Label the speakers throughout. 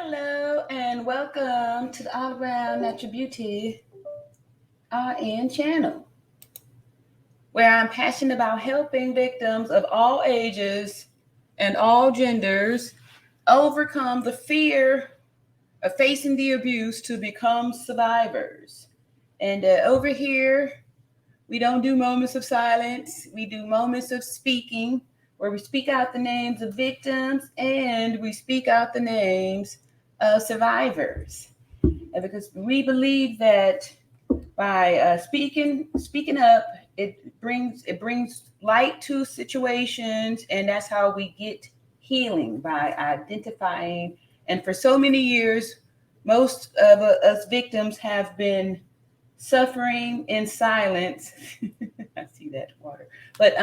Speaker 1: Hello and welcome to the All Around Natural Beauty RN channel, where I'm passionate about helping victims of all ages and all genders overcome the fear of facing the abuse to become survivors. And over here, we don't do moments of silence, we do moments of speaking, where we speak out the names of victims and we speak out the names of survivors. And because we believe that by speaking up, it brings light to situations, and that's how we get healing, by identifying. And for so many years, most of us victims have been suffering in silence. I see that water, but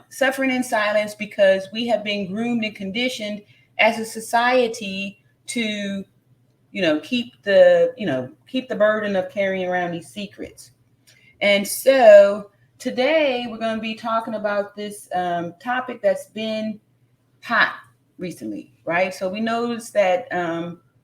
Speaker 1: suffering in silence because we have been groomed and conditioned as a society to keep the burden of carrying around these secrets. And so today we're going to be talking about this topic that's been hot recently, right? So we noticed that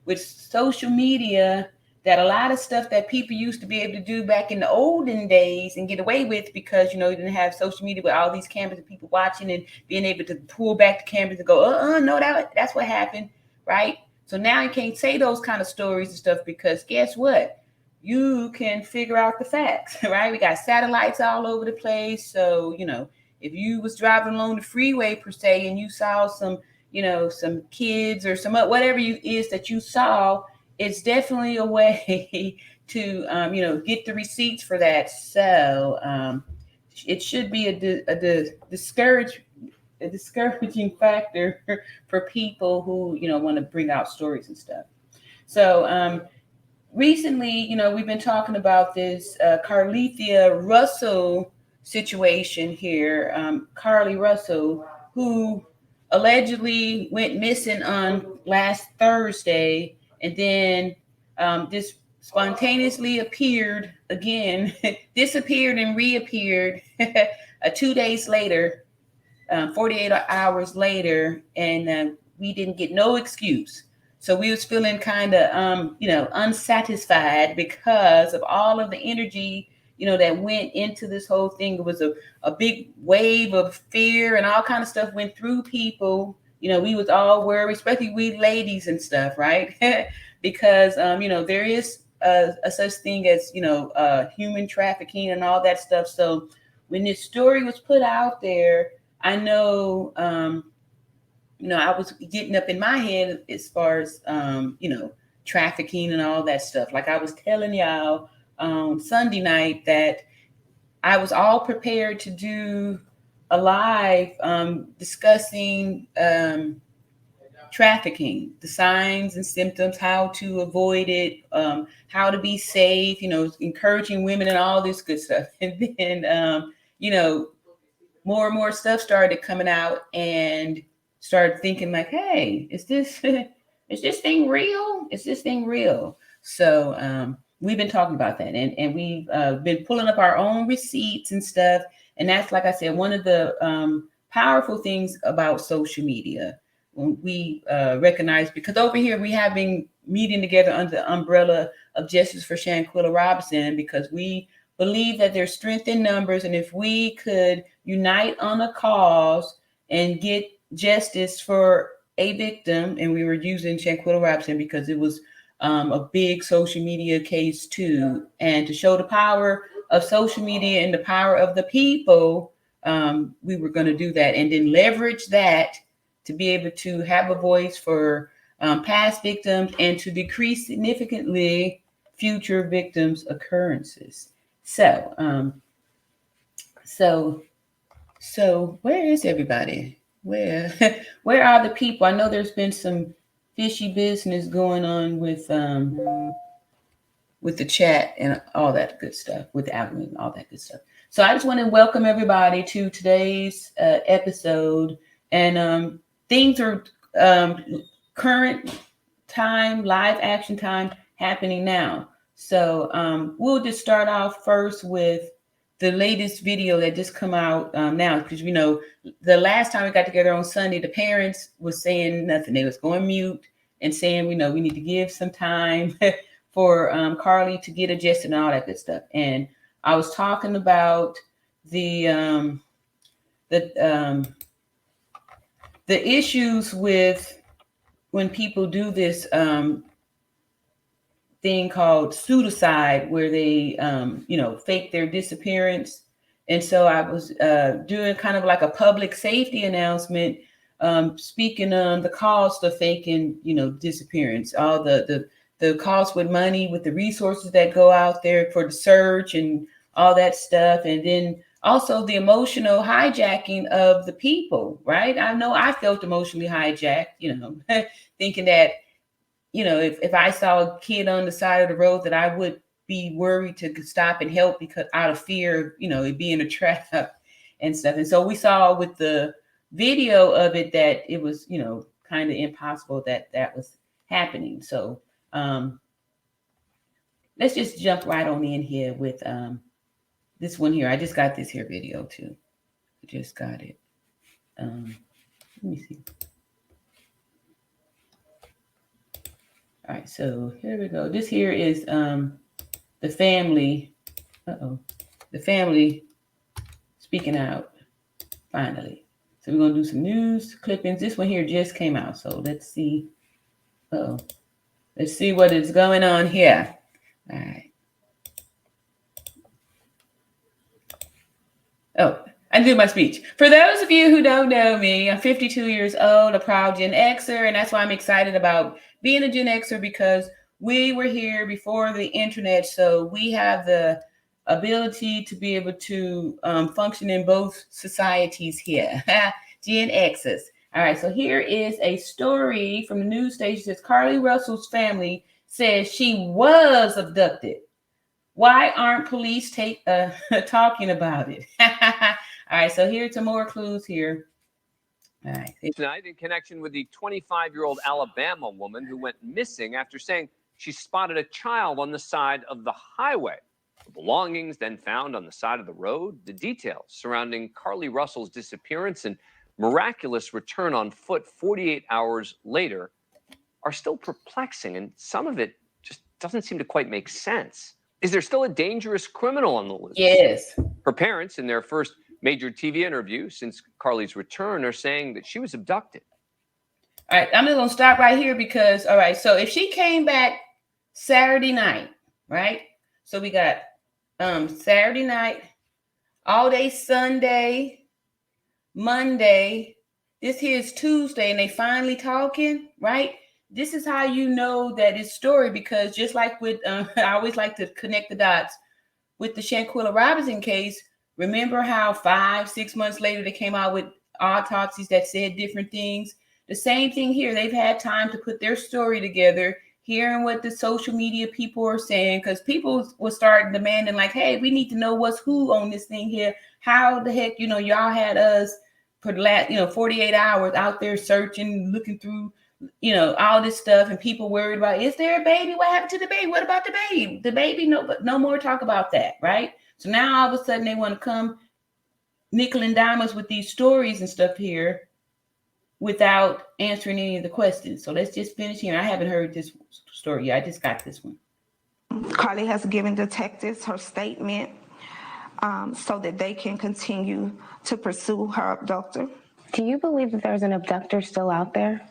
Speaker 1: with social media, that a lot of stuff that people used to be able to do back in the olden days and get away with, because you didn't have social media with all these cameras and people watching and being able to pull back the cameras and go, no, that's what happened, right? So now you can't say those kind of stories and stuff, because guess what? You can figure out the facts, right? We got satellites all over the place. So, if you was driving along the freeway per se and you saw some kids or some whatever you is that you saw, it's definitely a way to, get the receipts for that. So it should be a discouraging factor for people who want to bring out stories and stuff. So recently, we've been talking about this Carlethia Russell situation here. Carlee Russell, who allegedly went missing on last Thursday, and then just spontaneously appeared again, disappeared and reappeared 2 days later, 48 hours later, and we didn't get no excuse. So we was feeling kind of, unsatisfied because of all of the energy, that went into this whole thing. It was a big wave of fear and all kind of stuff went through people. We was all worried, especially we ladies and stuff, right? Because, there is a such thing as, human trafficking and all that stuff. So when this story was put out there, I know, I was getting up in my head as far as, trafficking and all that stuff. Like I was telling y'all Sunday night that I was all prepared to do a live discussing trafficking, the signs and symptoms, how to avoid it, how to be safe, encouraging women and all this good stuff. And then, more and more stuff started coming out, and started thinking like, hey, is this thing real? Is this thing real? So we've been talking about that, and we've been pulling up our own receipts and stuff. And that's, like I said, one of the powerful things about social media. When we recognize, because over here we have been meeting together under the umbrella of Justice for Shanquilla Robinson, because we believe that there's strength in numbers, and if we could unite on a cause and get justice for a victim, and we were using Shanquilla Robinson because it was a big social media case too, and to show the power of social media and the power of the people, we were going to do that, and then leverage that to be able to have a voice for past victims and to decrease significantly future victims' occurrences. So where is everybody? Where where are the people? I know there's been some fishy business going on with the chat and all that good stuff, with the algorithm, all that good stuff. So I just want to welcome everybody to today's episode. And things are current time, live action time happening now. So we'll just start off first with the latest video that just come out now, because the last time we got together on Sunday, the parents was saying nothing. They was going mute. and saying, we need to give some time for Carlee to get adjusted and all that good stuff. And I was talking about the issues with when people do this thing called pseudocide, where they fake their disappearance. And so I was doing kind of like a public safety announcement, speaking on the cost of faking disappearance, all the cost with money, with the resources that go out there for the search and all that stuff, and then also the emotional hijacking of the people, right? I know I felt emotionally hijacked, thinking that if I saw a kid on the side of the road, that I would be worried to stop and help, because out of fear of, it being a trap and stuff. And so we saw with the video of it that it was, kind of impossible that was happening. So let's just jump right on in here with this one here. I just got this here video too. I just got it. Let me see. All right, so here we go. This here is the family. The family speaking out finally. So we're gonna do some news clippings. This one here just came out, so let's see. Let's see what is going on here. All right. Oh, I do my speech. For those of you who don't know me, I'm 52 years old, a proud Gen Xer, and that's why I'm excited about being a Gen Xer, because we were here before the internet, so we have the ability to be able to function in both societies here. Gen Xers. All right, so here is a story from the news station. It says Carlee Russell's family says she was abducted. Why aren't police talking about it? All right, so here's some more clues here. All right.
Speaker 2: Tonight, in connection with the 25-year-old Alabama woman who went missing after saying she spotted a child on the side of the highway. The belongings then found on the side of the road. The details surrounding Carlee Russell's disappearance and miraculous return on foot 48 hours later are still perplexing, and some of it just doesn't seem to quite make sense. Is there still a dangerous criminal on the loose?
Speaker 1: Yes.
Speaker 2: Her parents, in their first major TV interview since Carlee's return, are saying that she was abducted.
Speaker 1: All right, I'm just going to stop right here because, all right, so if she came back Saturday night, right? So we got Saturday night, all day Sunday, Monday. This here is Tuesday, and they finally talking, right? This is how you know that it's story, because just like with, I always like to connect the dots with the Shanquilla Robinson case. Remember how 5-6 months later they came out with autopsies that said different things? The same thing here. They've had time to put their story together, hearing what the social media people are saying, because people will start demanding like, hey, we need to know what's who on this thing here. How the heck, y'all had us for the last, 48 hours out there searching, looking through, all this stuff, and people worried about, is there a baby? What happened to the baby? What about the baby? The baby, no more talk about that, right? So now all of a sudden they want to come nickel and dime us with these stories and stuff here without answering any of the questions. So let's just finish here. I haven't heard this story yet. I just got this one.
Speaker 3: Carlee has given detectives her statement so that they can continue to pursue her abductor.
Speaker 4: Do you believe that there's an abductor still out there?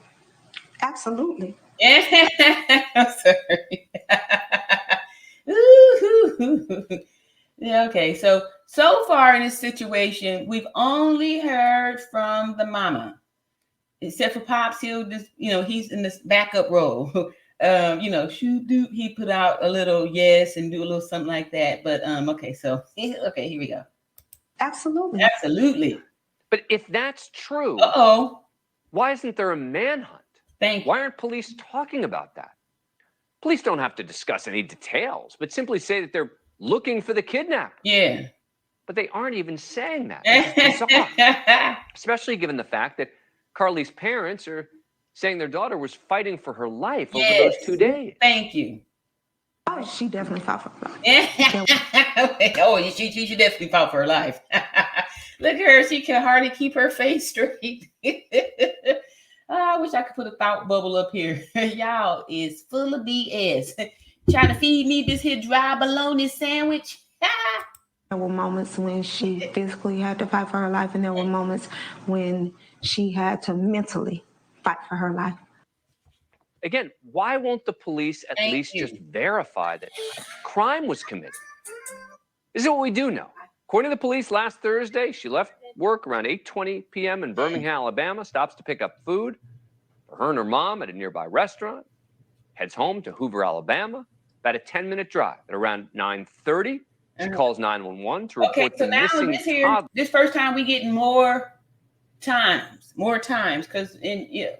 Speaker 3: Absolutely.
Speaker 1: I'm sorry. Yeah, okay. So far in this situation, we've only heard from the mama, except for Pops. He'll just, he's in this backup role. He put out a little yes and do a little something like that. But okay, so okay, here we go.
Speaker 3: Absolutely.
Speaker 2: But if that's true, why isn't there a manhunt? Why aren't police talking about that? Police don't have to discuss any details, but simply say that they're looking for the kidnapper.
Speaker 1: Yeah.
Speaker 2: But they aren't even saying that. It's bizarre. Especially given the fact that Carlee's parents are saying their daughter was fighting for her life over those 2 days.
Speaker 1: Thank you.
Speaker 3: Oh, she definitely fought for her life.
Speaker 1: She should definitely fought for her life. Look at her. She can hardly keep her face straight. I wish I could put a thought bubble up here. Y'all is full of BS. Trying to feed me this here dry bologna sandwich.
Speaker 3: There were moments when she physically had to fight for her life, and there were moments when she had to mentally fight for her life.
Speaker 2: Again, why won't the police at
Speaker 1: Thank
Speaker 2: least
Speaker 1: you.
Speaker 2: just verify that crime was committed? This is what we do know. According to the police, last Thursday, she left work around 8:20 p.m. in Birmingham, Alabama, stops to pick up food for her and her mom at a nearby restaurant, heads home to Hoover, Alabama, about a 10-minute drive. At around 9:30, she calls 911 to report
Speaker 1: Okay, so
Speaker 2: the
Speaker 1: now
Speaker 2: missing toddler.
Speaker 1: this first time we getting more times, because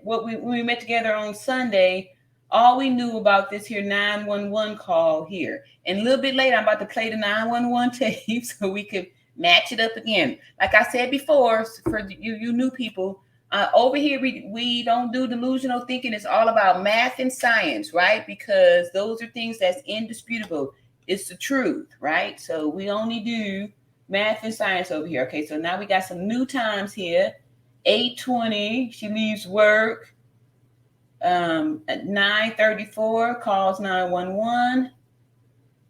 Speaker 1: when we met together on Sunday, all we knew about this here 911 call here, and a little bit later, I'm about to play the 911 tape so we could match it up again. Like I said before, for you new people, over here we don't do delusional thinking. It's all about math and science, right? Because those are things that's indisputable. It's the truth, right? So we only do math and science over here. Okay, so now we got some new times here. 8:20, she leaves work. At 9:34, calls 911.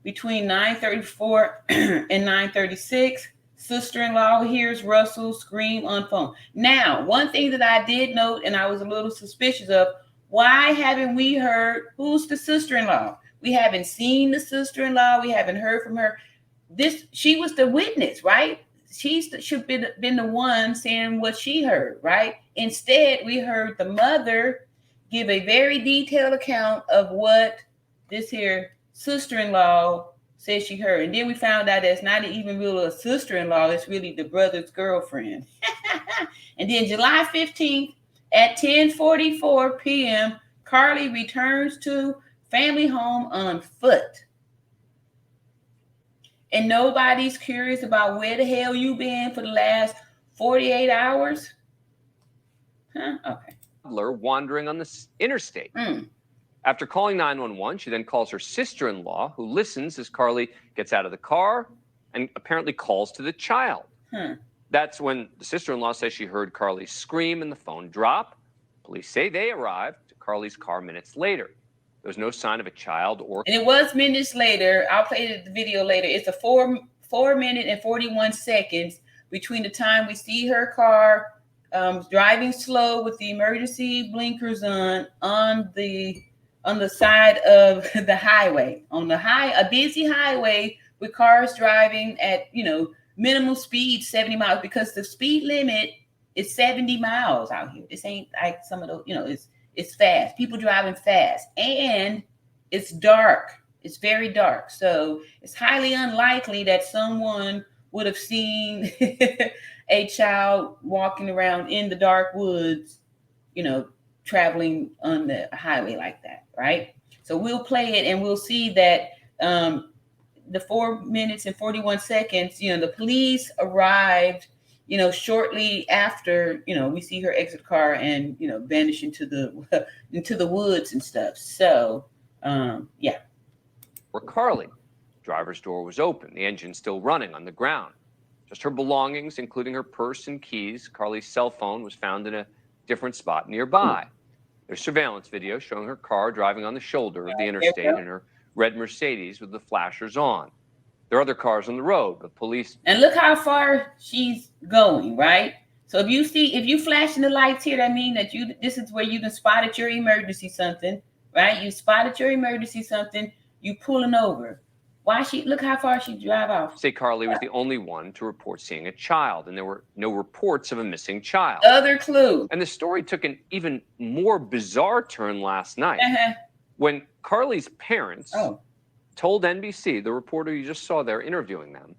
Speaker 1: Between 9:34 and 9:36, sister-in-law hears Russell scream on phone. Now, one thing that I did note, and I was a little suspicious of, why haven't we heard who's the sister-in-law? We haven't seen the sister-in-law. We haven't heard from her. She was the witness, right? She should have been the one saying what she heard, right? Instead, we heard the mother give a very detailed account of what this here sister-in-law says she heard. And then we found out it's not even really a sister-in-law, it's really the brother's girlfriend. And then July 15th at 10:44 p.m., Carlee returns to family home on foot. And nobody's curious about where the hell you been for the last 48 hours? Huh? Okay.
Speaker 2: Toddler wandering on the interstate. After calling 911, she then calls her sister-in-law, who listens as Carlee gets out of the car and apparently calls to the child. That's when the sister-in-law says she heard Carlee scream and the phone drop. Police say they arrived to Carlee's car minutes later. There was no sign of a child or...
Speaker 1: And it was minutes later. I'll play the video later. It's a 4 minute and 41 seconds between the time we see her car driving slow with the emergency blinkers on the side of the highway, a busy highway with cars driving at minimal speed, 70 miles, because the speed limit is 70 miles out here. This ain't like some of those, it's fast. People driving fast, and it's dark. It's very dark. So it's highly unlikely that someone would have seen a child walking around in the dark woods, traveling on the highway like that, right? So we'll play it and we'll see that the 4 minutes and 41 seconds, the police arrived, shortly after, we see her exit the car and, vanish into the woods and stuff. So, yeah.
Speaker 2: Where Carlee. Driver's door was open, the engine still running on the ground. Just her belongings, including her purse and keys. Carlee's cell phone was found in a different spot nearby. There's surveillance video showing her car driving on the shoulder of the interstate in her red Mercedes with the flashers on. There are other cars on the road, but police...
Speaker 1: And look how far she's going, right? So if you flashing the lights here, that means that this is where you done spotted your emergency something, right? You spotted your emergency something, you pulling over. Look how far she drive off.
Speaker 2: Say Carlee was the only one to report seeing a child, and there were no reports of a missing child.
Speaker 1: Other clue.
Speaker 2: And the story took an even more bizarre turn last night when Carlee's parents told NBC, the reporter you just saw there interviewing them,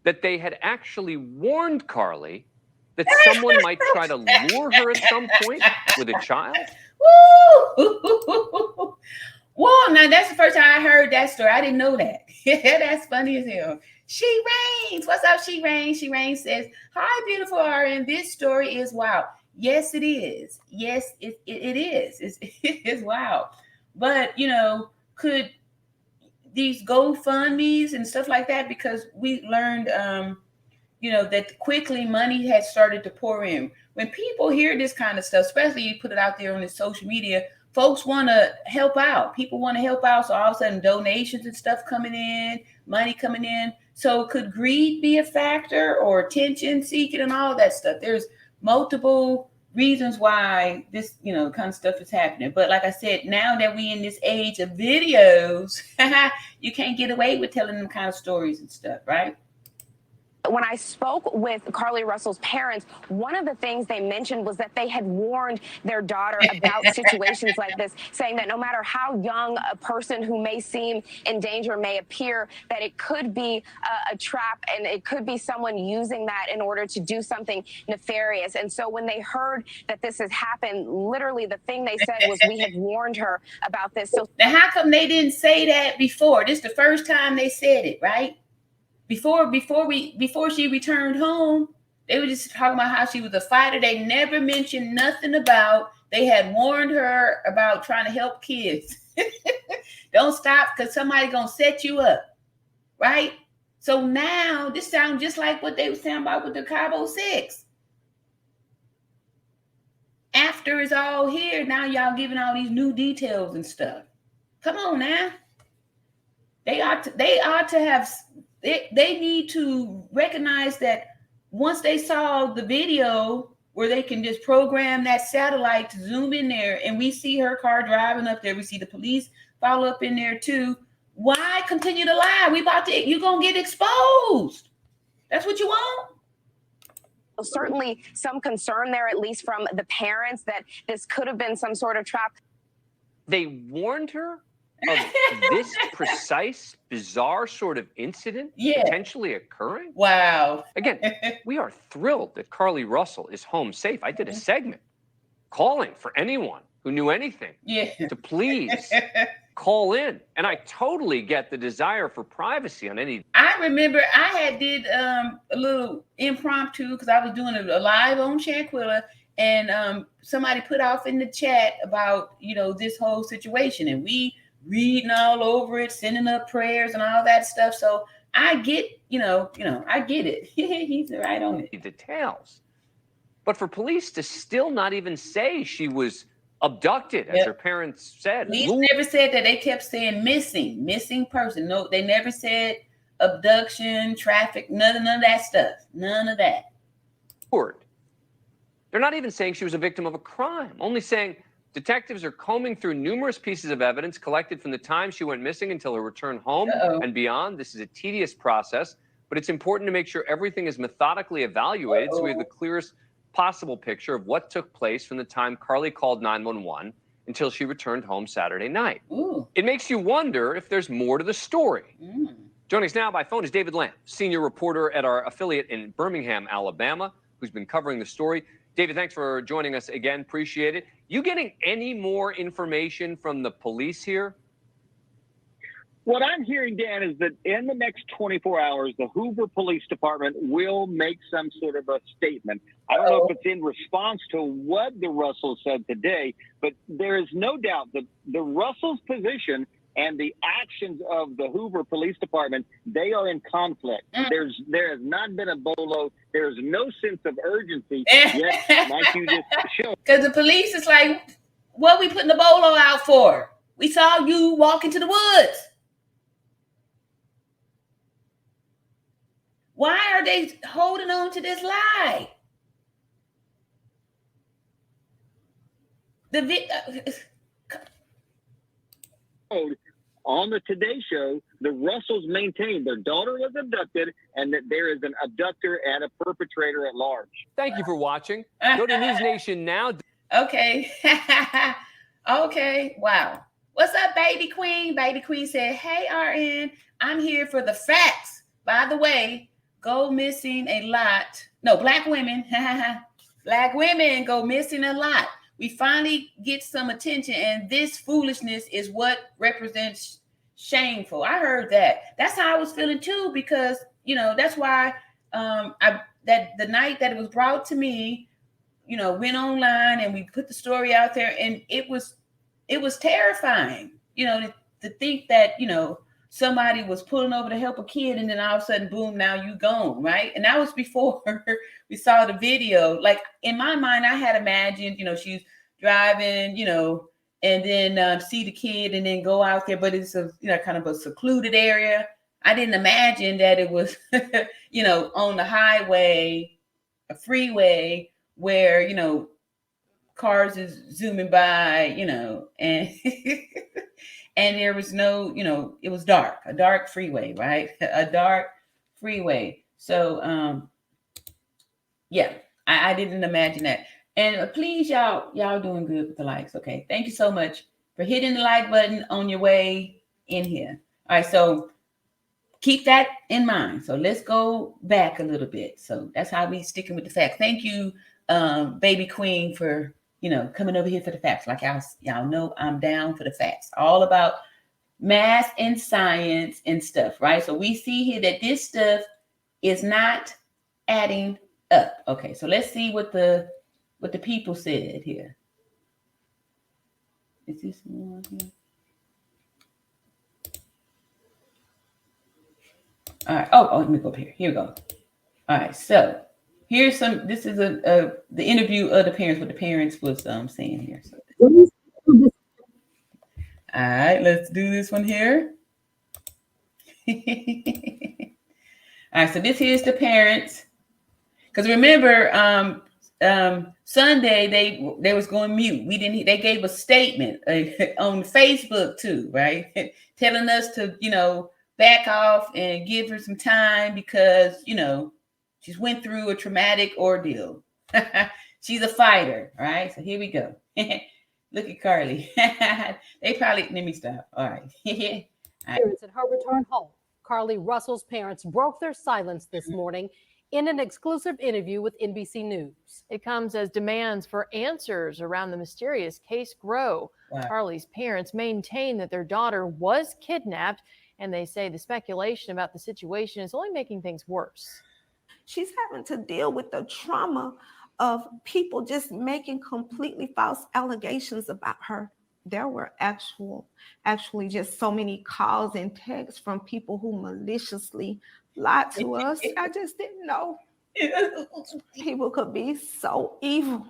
Speaker 2: that they had actually warned Carlee that someone might try to lure her at some point with a child.
Speaker 1: Woo! Whoa, now that's the first time I heard that story. I didn't know that. That's funny as hell. She Rains. What's up, She Rains? She Rains says, hi, beautiful RN. This story is wild. Yes, it is. Yes, it is. It's wild. But, could these GoFundMes and stuff like that, because we learned that quickly money had started to pour in. When people hear this kind of stuff, especially you put it out there on the social media, folks want to help out. People want to help out. So all of a sudden donations and stuff coming in, money coming in. So could greed be a factor, or attention seeking and all that stuff? There's multiple reasons why this, kind of stuff is happening. But like I said, now that we in this age of videos, you can't get away with telling them kind of stories and stuff, right?
Speaker 5: When I spoke with Carlee Russell's parents, one of the things they mentioned was that they had warned their daughter about situations like this, saying that no matter how young a person who may seem in danger may appear, that it could be a trap and it could be someone using that in order to do something nefarious. And so when they heard that this has happened, literally the thing they said was, we have warned her about this. So
Speaker 1: now how come they didn't say that before? This is the first time they said it, right? Before she returned home, they were just talking about how she was a fighter. They never mentioned nothing about they had warned her about trying to help kids. Don't stop, because somebody's gonna set you up, right? So now this sounds just like what they were saying about with the Cabo 6. After it's all here, now y'all giving all these new details and stuff. Come on now. They ought to have. They need to recognize that once they saw the video where they can just program that satellite to zoom in there, and we see her car driving up there, we see the police follow up in there too. Why continue to lie? You're gonna get exposed. That's what you want.
Speaker 5: Certainly some concern there, at least from the parents, that this could have been some sort of trap.
Speaker 2: They warned her of this precise, bizarre sort of incident potentially occurring?
Speaker 1: Wow.
Speaker 2: Again, we are thrilled that Carlee Russell is home safe. I did a segment calling for anyone who knew anything to please call in. And I totally get the desire for privacy on any.
Speaker 1: I remember I did a little impromptu, because I was doing a live on Shanquilla, and somebody put off in the chat about, this whole situation, and we reading all over it, sending up prayers and all that stuff. So I get, I get it. He's right on it.
Speaker 2: Details. But for police to still not even say she was abducted, as her parents said.
Speaker 1: Police never said that. They kept saying missing person. No, they never said abduction, traffic, none of that stuff. None of that.
Speaker 2: They're not even saying she was a victim of a crime, only saying detectives are combing through numerous pieces of evidence collected from the time she went missing until her return home and beyond. This is a tedious process, but it's important to make sure everything is methodically evaluated so we have the clearest possible picture of what took place from the time Carlee called 911 until she returned home Saturday night. It makes you wonder if there's more to the story. Joining us now by phone is David Lamb, senior reporter at our affiliate in Birmingham, Alabama, who's been covering the story. David, thanks for joining us again. Appreciate it. You getting any more information from the police here?
Speaker 6: What I'm hearing, Dan, is that in the next 24 hours, the Hoover Police Department will make some sort of a statement. I don't know if it's in response to what the Russells said today, but there is no doubt that the Russells' position and the actions of the Hoover Police Department, they are in conflict. There has not been a bolo. There's no sense of urgency yet, like you just showed.
Speaker 1: Because the police is like, what are we putting the bolo out for? We saw you walk into the woods. Why are they holding on to this lie?
Speaker 6: On the Today Show, the Russells maintained their daughter was abducted and that there is an abductor and a perpetrator at large.
Speaker 2: Thank you for watching. Go to News Nation now.
Speaker 1: Okay. Okay. Wow. What's up, Baby Queen? Baby Queen said, hey, RN, I'm here for the facts. By the way, go missing a lot. No, black women. Black women go missing a lot. We finally get some attention, and this foolishness is what represents shameful. I heard that. That's how I was feeling too, because that's why that the night that it was brought to me, went online and we put the story out there, and it was terrifying. To think that somebody was pulling over to help a kid, and then all of a sudden, boom, now you gone, right? And that was before we saw the video. Like in my mind, I had imagined, she's driving, and then see the kid and then go out there, but it's a kind of a secluded area. I didn't imagine that it was on the highway, a freeway where cars is zooming by, and and there was no, it was dark, a dark freeway, right? A dark freeway. So yeah, I didn't imagine that. And please, y'all doing good with the likes. Okay. Thank you so much for hitting the like button on your way in here. All right. So keep that in mind. So let's go back a little bit. So that's how we sticking with the facts. Thank you, baby queen, for, coming over here for the facts. Like y'all know, I'm down for the facts, all about math and science and stuff. Right. So we see here that this stuff is not adding up. Okay. So let's see what the people said here. Is this one here? All right. Oh, let me go up here. Here we go. All right. So here's some. This is the interview of the parents. What the parents was saying here. So, all right. Let's do this one here. All right. So this here's the parents. Because remember, Sunday they was going mute. We didn't. They gave a statement on Facebook too, right? Telling us to back off and give her some time because she's went through a traumatic ordeal. She's a fighter, right? So here we go. Look at Carlee. They probably let me stop. All right.
Speaker 7: Parents at her return home. Carlee Russell's parents broke their silence this morning in an exclusive interview with NBC News.
Speaker 8: It comes as demands for answers around the mysterious case grow. Wow. Carlee's parents maintain that their daughter was kidnapped, and they say the speculation about the situation is only making things worse.
Speaker 3: She's having to deal with the trauma of people just making completely false allegations about her. There were actually just so many calls and texts from people who maliciously lied to us. I just didn't know people could be so evil.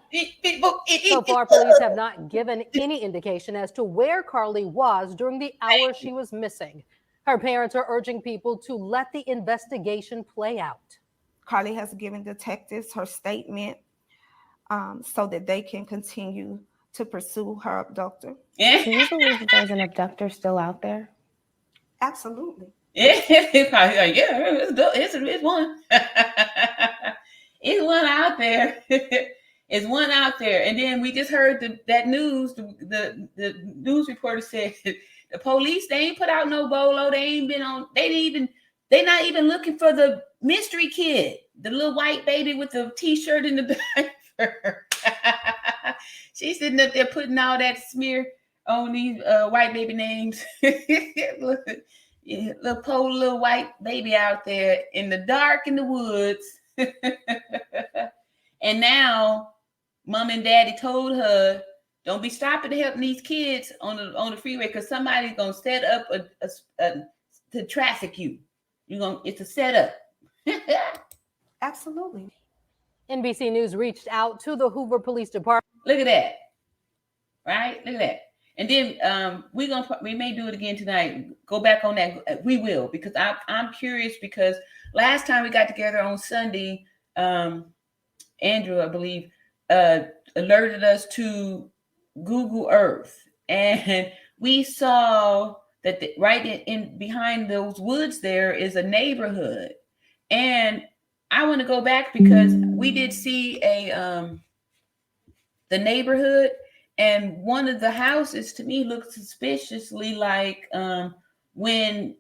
Speaker 7: So far, police have not given any indication as to where Carlee was during the hour she was missing. Her parents are urging people to let the investigation play out.
Speaker 3: Carlee has given detectives her statement so that they can continue to pursue her abductor.
Speaker 4: Do you believe that there's an abductor still out there?
Speaker 3: Absolutely.
Speaker 1: It's probably like, it's one. It's one out there. It's one out there. And then we just heard that news. The news reporter said the police, they ain't put out no bolo. They ain't been on. They're not even looking for the mystery kid, the little white baby with the T-shirt in the back. She's sitting up there putting all that smear on these white baby names. Little poor little white baby out there in the dark in the woods. And now mom and daddy told her, don't be stopping to help these kids on the freeway because somebody's gonna set up to traffic you. It's a setup.
Speaker 3: Absolutely.
Speaker 7: NBC News reached out to the Hoover Police Department.
Speaker 1: Look at that. Right? Look at that. And then we may do it again tonight. Go back on that. We will, because I'm curious, because last time we got together on Sunday, Andrew, I believe, alerted us to Google Earth, and we saw that right in behind those woods there is a neighborhood, and I want to go back because we did see the neighborhood. And one of the houses to me looked suspiciously like when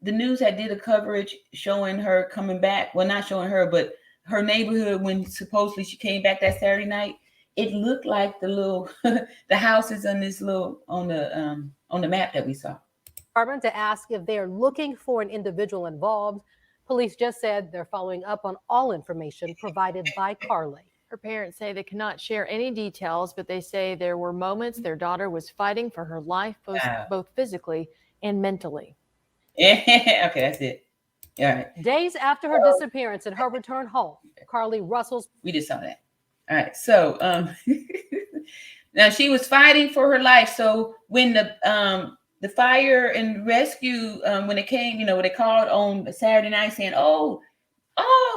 Speaker 1: the news had did a coverage showing her coming back. Well, not showing her, but her neighborhood when supposedly she came back that Saturday night. It looked like the little the houses on this little on the map that we saw.
Speaker 7: Department to ask if they're looking for an individual involved. Police just said they're following up on all information provided by Carlee.
Speaker 8: Her parents say they cannot share any details, but they say there were moments their daughter was fighting for her life, both physically and mentally.
Speaker 1: Okay, that's it. All right.
Speaker 7: Days after her disappearance and her return home, Carlee Russell's.
Speaker 1: We just saw that. All right. So now she was fighting for her life. So when the fire and rescue when it came, you know, they called on Saturday night saying, "Oh,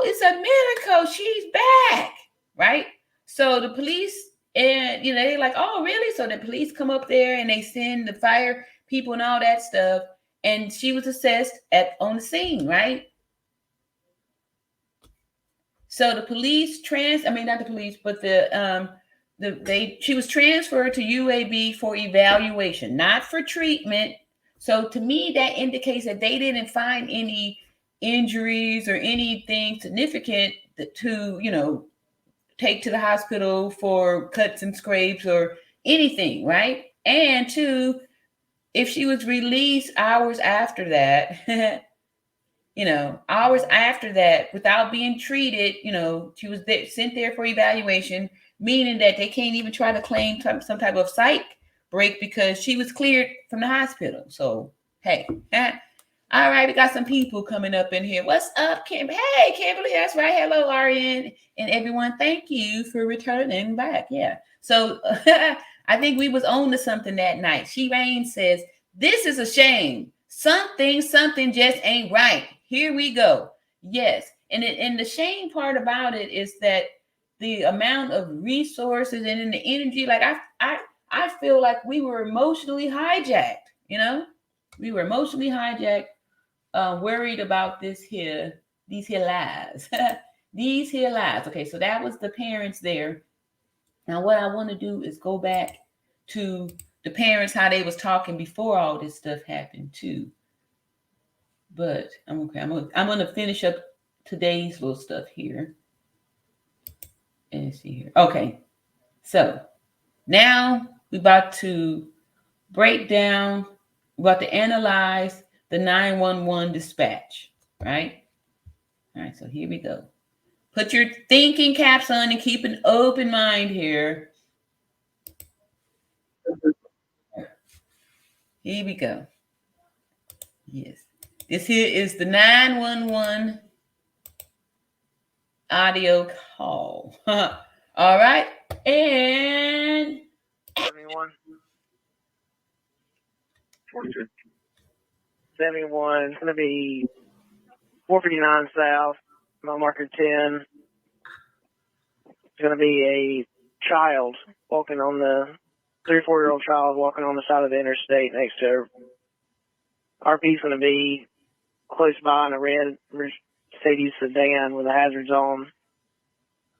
Speaker 1: it's a miracle, she's back," right? So the police and you know they're like, "Oh, really?" So the police come up there and they send the fire people and all that stuff. And she was assessed on the scene, right? So the police not the police, but she was transferred to UAB for evaluation, not for treatment. So to me, that indicates that they didn't find any injuries or anything significant to, you know, take to the hospital for cuts and scrapes or anything, right? And two, if she was released hours after that, you know, hours after that, without being treated, you know, she was sent there for evaluation, meaning that they can't even try to claim some type of psych break because she was cleared from the hospital. So, hey, all right, we got some people coming up in here. What's up, Kim? Hey, Kimberly, that's right. Hello, RN and everyone. Thank you for returning back. Yeah. So I think we was on to something that night. She Rain says, "This is a shame. Something just ain't right. Here we go." Yes. And the shame part about it is that the amount of resources and the energy, like I feel like we were emotionally hijacked, you know? We were emotionally hijacked, worried about these here lies. These here lies. Okay, so that was the parents there. Now what I want to do is go back to the parents, how they was talking before all this stuff happened too. But I'm okay. I'm gonna finish up today's little stuff here. And let's see here. Okay. So now we're about to break down, we're about to analyze the 911 dispatch, right? All right, so here we go. Put your thinking caps on and keep an open mind here. Here we go. Yes. This here is the 911 audio call. All right. And
Speaker 9: 71. 71. It's going to be 459 South, mile marker 10. It's going to be a child walking on the 3 or 4 year old child walking on the side of the interstate next to her. RP's going to be close by in a red Mercedes sedan with the hazards on.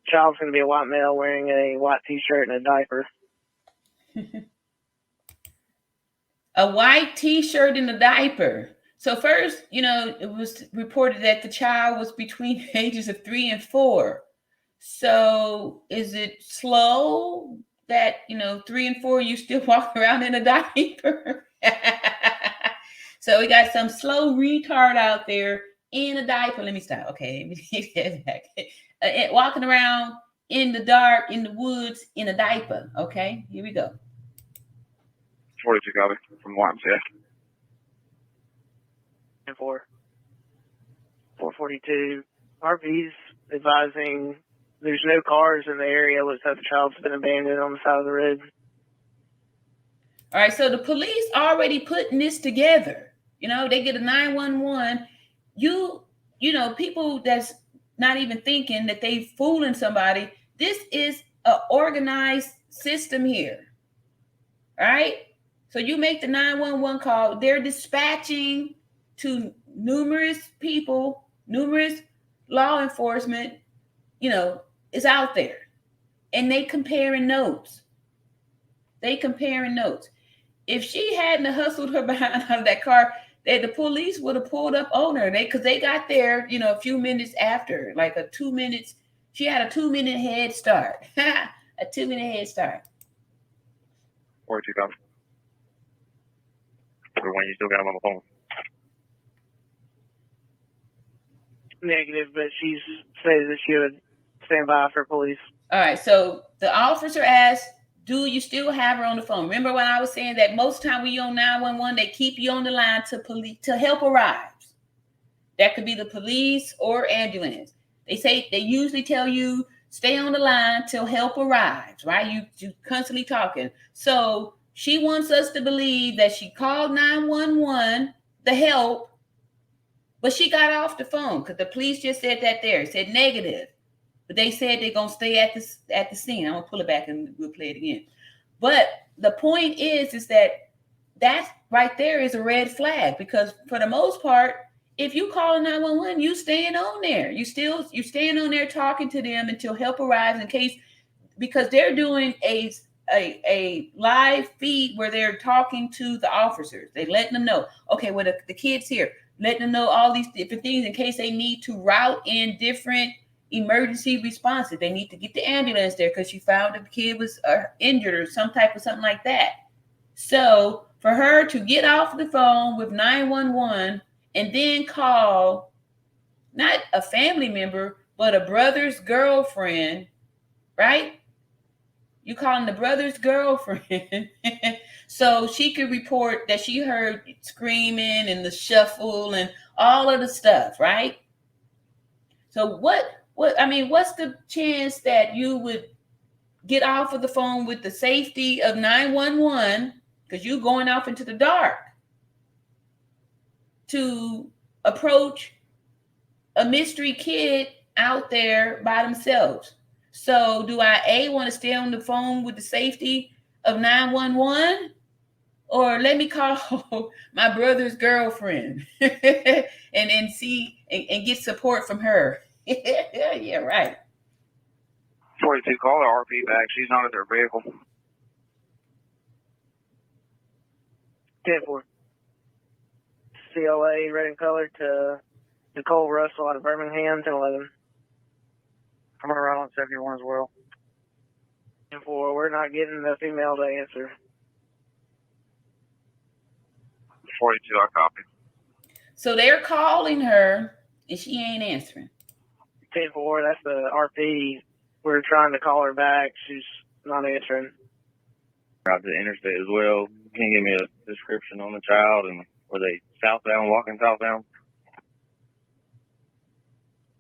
Speaker 9: Child's going to be a white male wearing a white t-shirt and a diaper.
Speaker 1: A white t-shirt and a diaper. So first, you know, it was reported that the child was between the ages of 3 and 4. So is it slow that, you know, 3 and 4, you still walk around in a diaper? So we got some slow retard out there in a diaper. Let me stop. Okay, let me get back. Walking around in the dark, in the woods, in a diaper. Okay, here we go.
Speaker 10: 42 copy from YMCA.
Speaker 9: 442. RV's advising there's no cars in the area. Looks like the child's been abandoned on the side of the road.
Speaker 1: All right, so the police already putting this together. You know, they get a 911. You know, people that's not even thinking that they fooling somebody. This is an organized system here. All right? So you make the 911 call. They're dispatching to numerous people, numerous law enforcement, you know, is out there. And they comparing notes. If she hadn't hustled her behind out of that car, the police would have pulled up on her. Because they got there, you know, a few minutes after, like 2 minutes. She had a 2-minute head start. A 2-minute head start.
Speaker 10: 42 copy. The one you still got him on the phone.
Speaker 9: Negative, but she says that she would stand by for police.
Speaker 1: All right, so the officer asked, do you still have her on the phone? Remember when I was saying that most time when you on 911, they keep you on the line to help arrive. That could be the police or ambulance. They usually tell you stay on the line till help arrives, right? You constantly talking. So she wants us to believe that she called 911, the help, but she got off the phone because the police just said that there. It said negative. But they said they're gonna stay at the scene. I'm gonna pull it back and we'll play it again. But the point is that right there is a red flag, because for the most part, if you call 911, you staying on there. You staying on there talking to them until help arrives, in case, because they're doing a live feed where they're talking to the officers. They letting them know, okay, well the kid's here, letting them know all these different things in case they need to route in different emergency responses. They need to get the ambulance there because she found the kid was injured or something like that. So for her to get off the phone with 911 and then call not a family member, but a brother's girlfriend, right? You calling the brother's girlfriend so she could report that she heard screaming and the shuffle and all of the stuff, right? So what's the chance that you would get off of the phone with the safety of 911, because you're going off into the dark, to approach a mystery kid out there by themselves? So do I want to stay on the phone with the safety of 911, or let me call my brother's girlfriend and see and get support from her? Yeah, right.
Speaker 10: 42, call the RP back. She's not at their vehicle.
Speaker 9: 10-4. CLA, red and color, to Nicole Russell out of Birmingham, 10-11.
Speaker 10: I'm around on 71 as well.
Speaker 9: 10-4, we're not getting the female to answer.
Speaker 10: 42, I copy.
Speaker 1: So they're calling her and she ain't answering.
Speaker 9: 10-4, that's the RP. We're trying to call her back. She's not answering.
Speaker 10: Out to the interstate as well. Can you give me a description on the child, and were they southbound, walking southbound?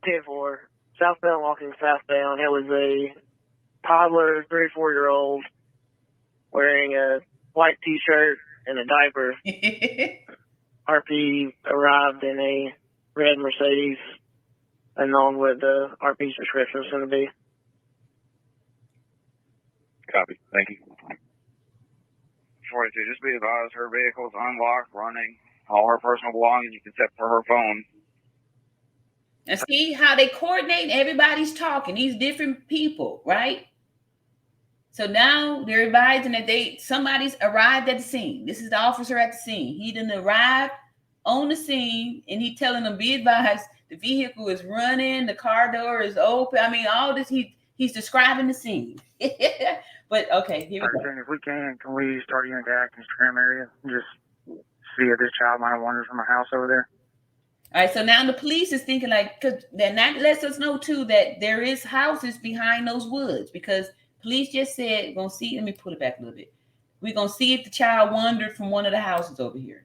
Speaker 9: 10-4, southbound, walking southbound. It was a toddler, 3-4-year-old, wearing a white T-shirt and a diaper. RP arrived in a red Mercedes, unknown what the RP's description was going to be.
Speaker 10: Copy. Thank you. 42, just be advised, her vehicle is unlocked, running. All her personal belongings except for her phone.
Speaker 1: And see how they coordinate? Everybody's talking. These different people, right? So now they're advising that somebody's arrived at the scene. This is the officer at the scene. He done arrived on the scene, and he telling them, be advised, the vehicle is running, the car door is open. I mean, all this, he's describing the scene. But okay, here we go.
Speaker 10: If we can we start using the Atkins trim area? Just see if this child might have wandered from a house over there.
Speaker 1: All right, so now the police is thinking, like, because then that lets us know too that there is houses behind those woods, because police just said, we're gonna see, let me pull it back a little bit. We're gonna see if the child wandered from one of the houses over here.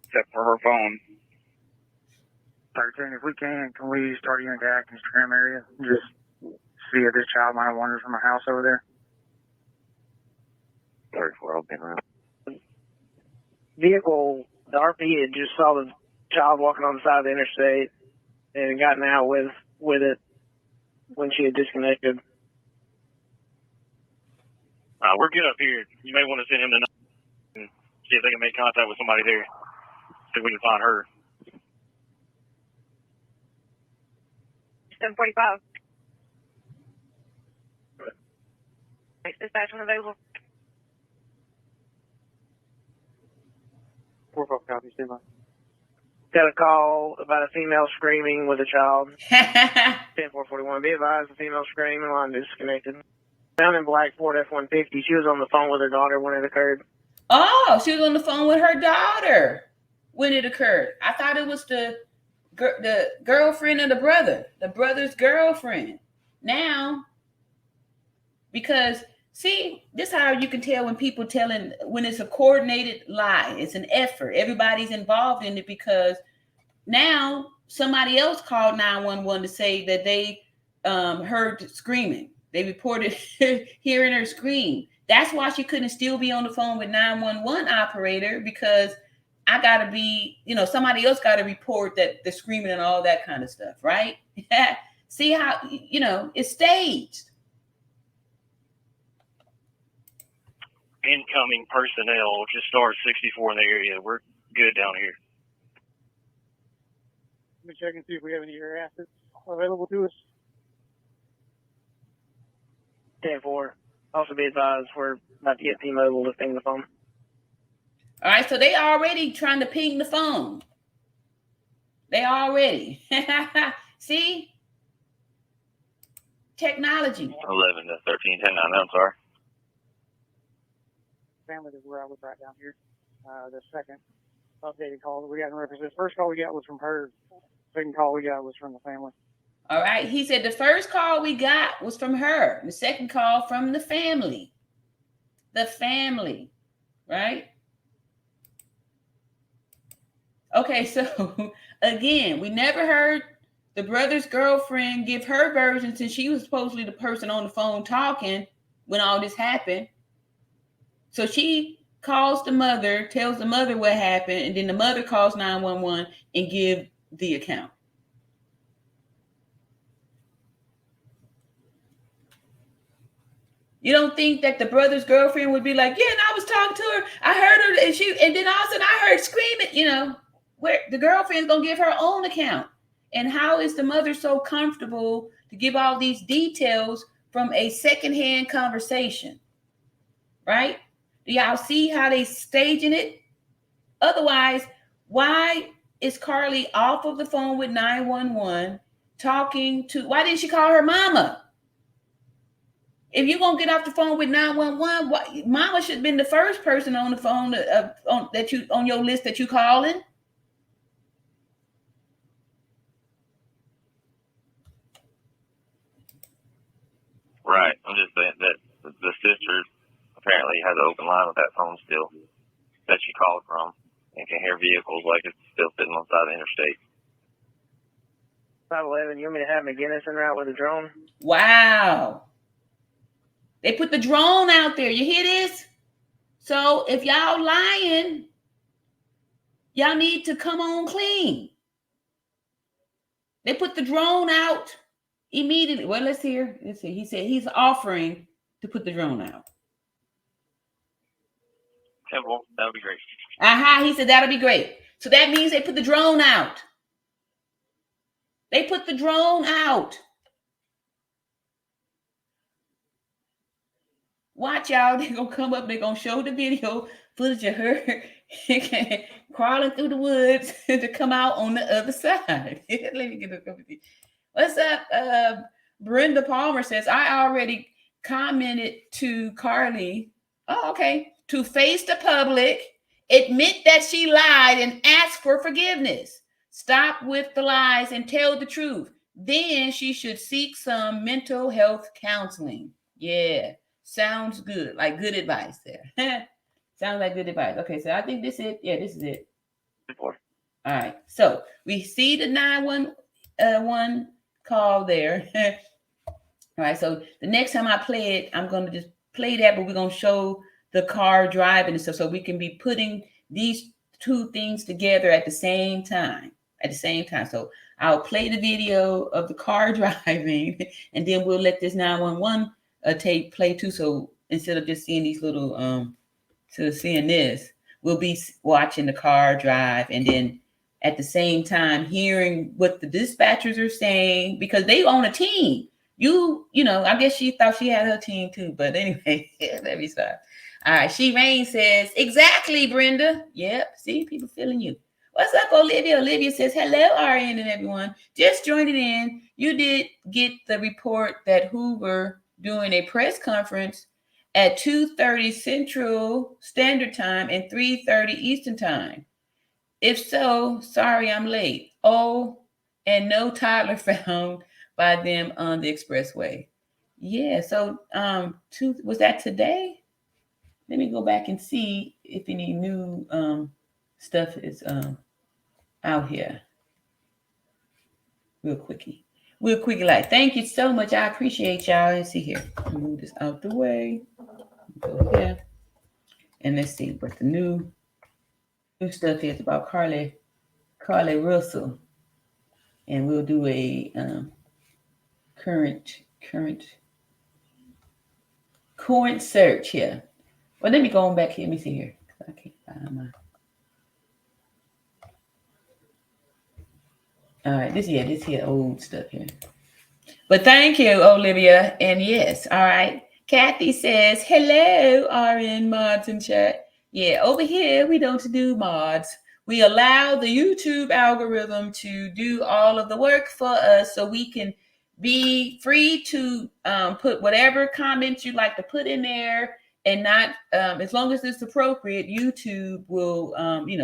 Speaker 10: Except for her phone. 13, if we can we start using the Atkins trim area? Just see if this child might have wandered from a house over there. 34, I'll be around.
Speaker 9: Vehicle, the RP had just saw the child walking on the side of the interstate and gotten out with it when she had disconnected.
Speaker 10: We're good up here. You may want to send him to and see if they can make contact with somebody there. See if we can find her.
Speaker 11: 745. Dispatch when available.
Speaker 10: 4-4 copy, stand by.
Speaker 9: Got a call about a female screaming with a child. 10-441. Be advised, the female screaming line disconnected. Down in black Ford F-150. She was on the phone with her daughter when it occurred.
Speaker 1: Oh, she was on the phone with her daughter when it occurred. I thought it was the girlfriend of the brother's girlfriend. Now, because See, this is how you can tell when people when it's a coordinated lie. It's an effort. Everybody's involved in it because now somebody else called 911 to say that they heard screaming. They reported hearing her scream. That's why she couldn't still be on the phone with 911 operator, because I gotta be, somebody else got to report that the screaming and all that kind of stuff, right? See how, it's staged.
Speaker 10: Incoming personnel, just start 64 in the area. We're good down here.
Speaker 11: Let me check and see if we have any air assets available to us.
Speaker 9: 10-4. Also be advised, we're about to get T-Mobile to ping the phone.
Speaker 1: All right, so they already trying to ping the phone. They already. See? Technology.
Speaker 10: 11 to 13, 10, 9, I'm sorry.
Speaker 11: Family is where I was right down here. The second updated call that we got in reference. The first call we got was from her. Second call we got was from the family.
Speaker 1: All right. He said the first call we got was from her. The second call from the family. The family. Right? Okay, so again, we never heard the brother's girlfriend give her version, since she was supposedly the person on the phone talking when all this happened. So she calls the mother, tells the mother what happened, and then the mother calls 911 and give the account. You don't think that the brother's girlfriend would be like, yeah, and I was talking to her, I heard her, and then all of a sudden I heard screaming, where the girlfriend's gonna give her own account. And how is the mother so comfortable to give all these details from a secondhand conversation? Right? Do y'all see how they staging it? Otherwise, why is Carlee off of the phone with 911 why didn't she call her mama? If you're going to get off the phone with 911, mama should have been the first person on the phone on your list that you calling.
Speaker 10: Right. I'm just saying that the sister apparently has an open line with that phone still that she called from and can hear vehicles like it's still sitting on the side of the interstate.
Speaker 9: 511, you want me to have McGinnis en route with a drone?
Speaker 1: Wow. They put the drone out there. You hear this? So if y'all lying, y'all need to come on clean. They put the drone out immediately. Well, let's hear. Let's see. He said he's offering to put the drone out.
Speaker 10: Temple, that would be great.
Speaker 1: He said that'll be great. So that means they put the drone out. They put the drone out. Watch, y'all. They're going to come up. They're going to show the video footage of her crawling through the woods to come out on the other side. Let me get a cup of tea. What's up? Brenda Palmer says, I already commented to Carlee. Oh, okay. To face the public, admit that she lied and ask for forgiveness. Stop with the lies and tell the truth. Then she should seek some mental health counseling. Yeah. Sounds good. Like good advice there. Sounds like good advice. Okay, so I think this is it. Yeah, this is it. All right. So we see the 911 call there. All right. So the next time I play it, I'm going to just play that, but we're going to show the car driving and stuff, so we can be putting these two things together at the same time. So I'll play the video of the car driving, and then we'll let this 911 tape play too. So instead of just seeing these little seeing this, we'll be watching the car drive, and then at the same time hearing what the dispatchers are saying, because they own a team. I guess she thought she had her team too, but anyway, let me stop. All right, She Rain says, exactly, Brenda. Yep, see, people feeling you. What's up, Olivia? Olivia says, hello, RN and everyone. Just joining in. You did get the report that Hoover doing a press conference at 2:30 Central Standard Time and 3:30 Eastern Time. If so, sorry I'm late. Oh, and no toddler found by them on the expressway. Yeah. So was that today? Let me go back and see if any new stuff is out here. Real quickie. Like, thank you so much. I appreciate y'all. Let's see here. Move this out the way. Go here. And let's see what the new stuff is about Carlee Russell. And we'll do a current search here. Well, let me go on back here. Let me see here. I can't find my. All right, this here old stuff here. But thank you, Olivia. And yes, all right. Kathy says, hello, RN mods in chat. Yeah, over here, we don't do mods. We allow the YouTube algorithm to do all of the work for us so we can be free to put whatever comments you'd like to put in there, and not, as long as it's appropriate, YouTube will,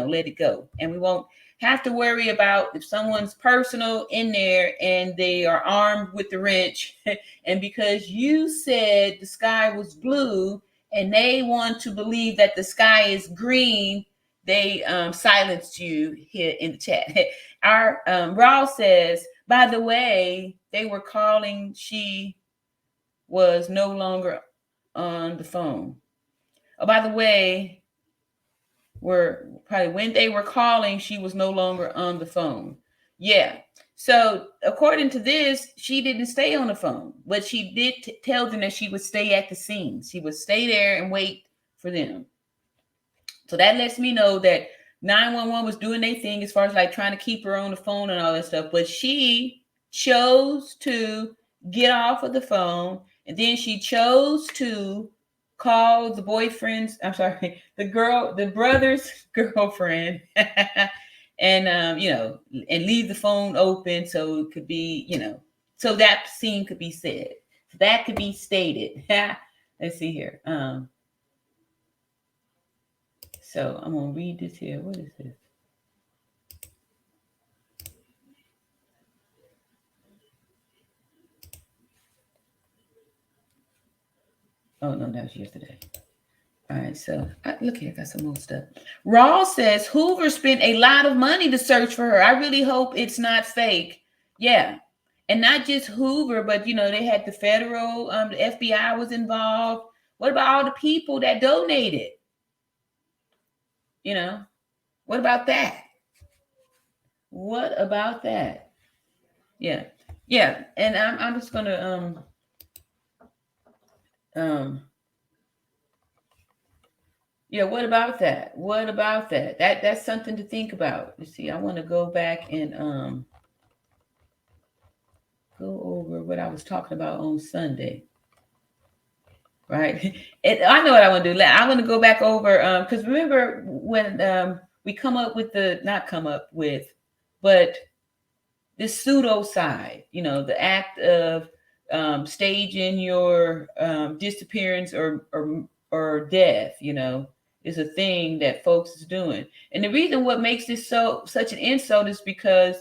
Speaker 1: let it go. And we won't have to worry about if someone's personal in there and they are armed with the wrench. And because you said the sky was blue and they want to believe that the sky is green, they silenced you here in the chat. Our Raw says, by the way, they were calling, she was no longer on the phone. Oh, by the way, when they were calling, she was no longer on the phone. Yeah. So according to this, she didn't stay on the phone, but she did tell them that she would stay at the scene. She would stay there and wait for them. So that lets me know that 911 was doing their thing as far as like trying to keep her on the phone and all that stuff. But she chose to get off of the phone, and then she chose to call the the brother's girlfriend, and and leave the phone open so it could be, so that scene could be said. That could be stated. Let's see here. So I'm gonna read this here. What is this? Oh no, that was yesterday. All right, so look here, I got some more stuff. Raw says Hoover spent a lot of money to search for her. I really hope it's not fake. Yeah, and not just Hoover, but they had the federal, the FBI was involved. What about all the people that donated? What about that? What about that? Yeah, and I'm just gonna yeah, what about that? What about that? That's something to think about. You see, I want to go back and go over what I was talking about on Sunday. Right? I know what I want to do. I want to go back over because remember when we but this pseudo side, the act of staging your disappearance or death, is a thing that folks is doing. And the reason what makes this such an insult is because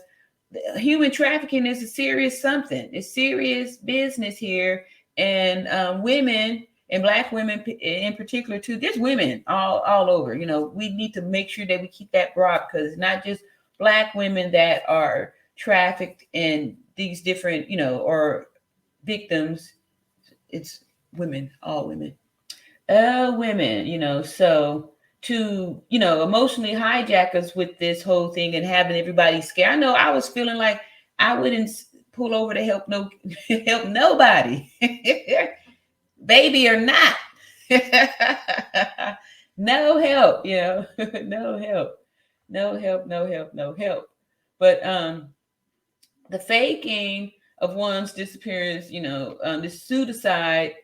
Speaker 1: human trafficking is a serious something. It's serious business here. And women, and Black women in particular too, there's women all over. We need to make sure that we keep that broad, because it's not just Black women that are trafficked in these different, or victims. It's women, all women. So to, emotionally hijack us with this whole thing and having everybody scared. I know I was feeling like I wouldn't pull over to help nobody, baby or not. No help, no help. But the faking of one's disappearance, the pseudocide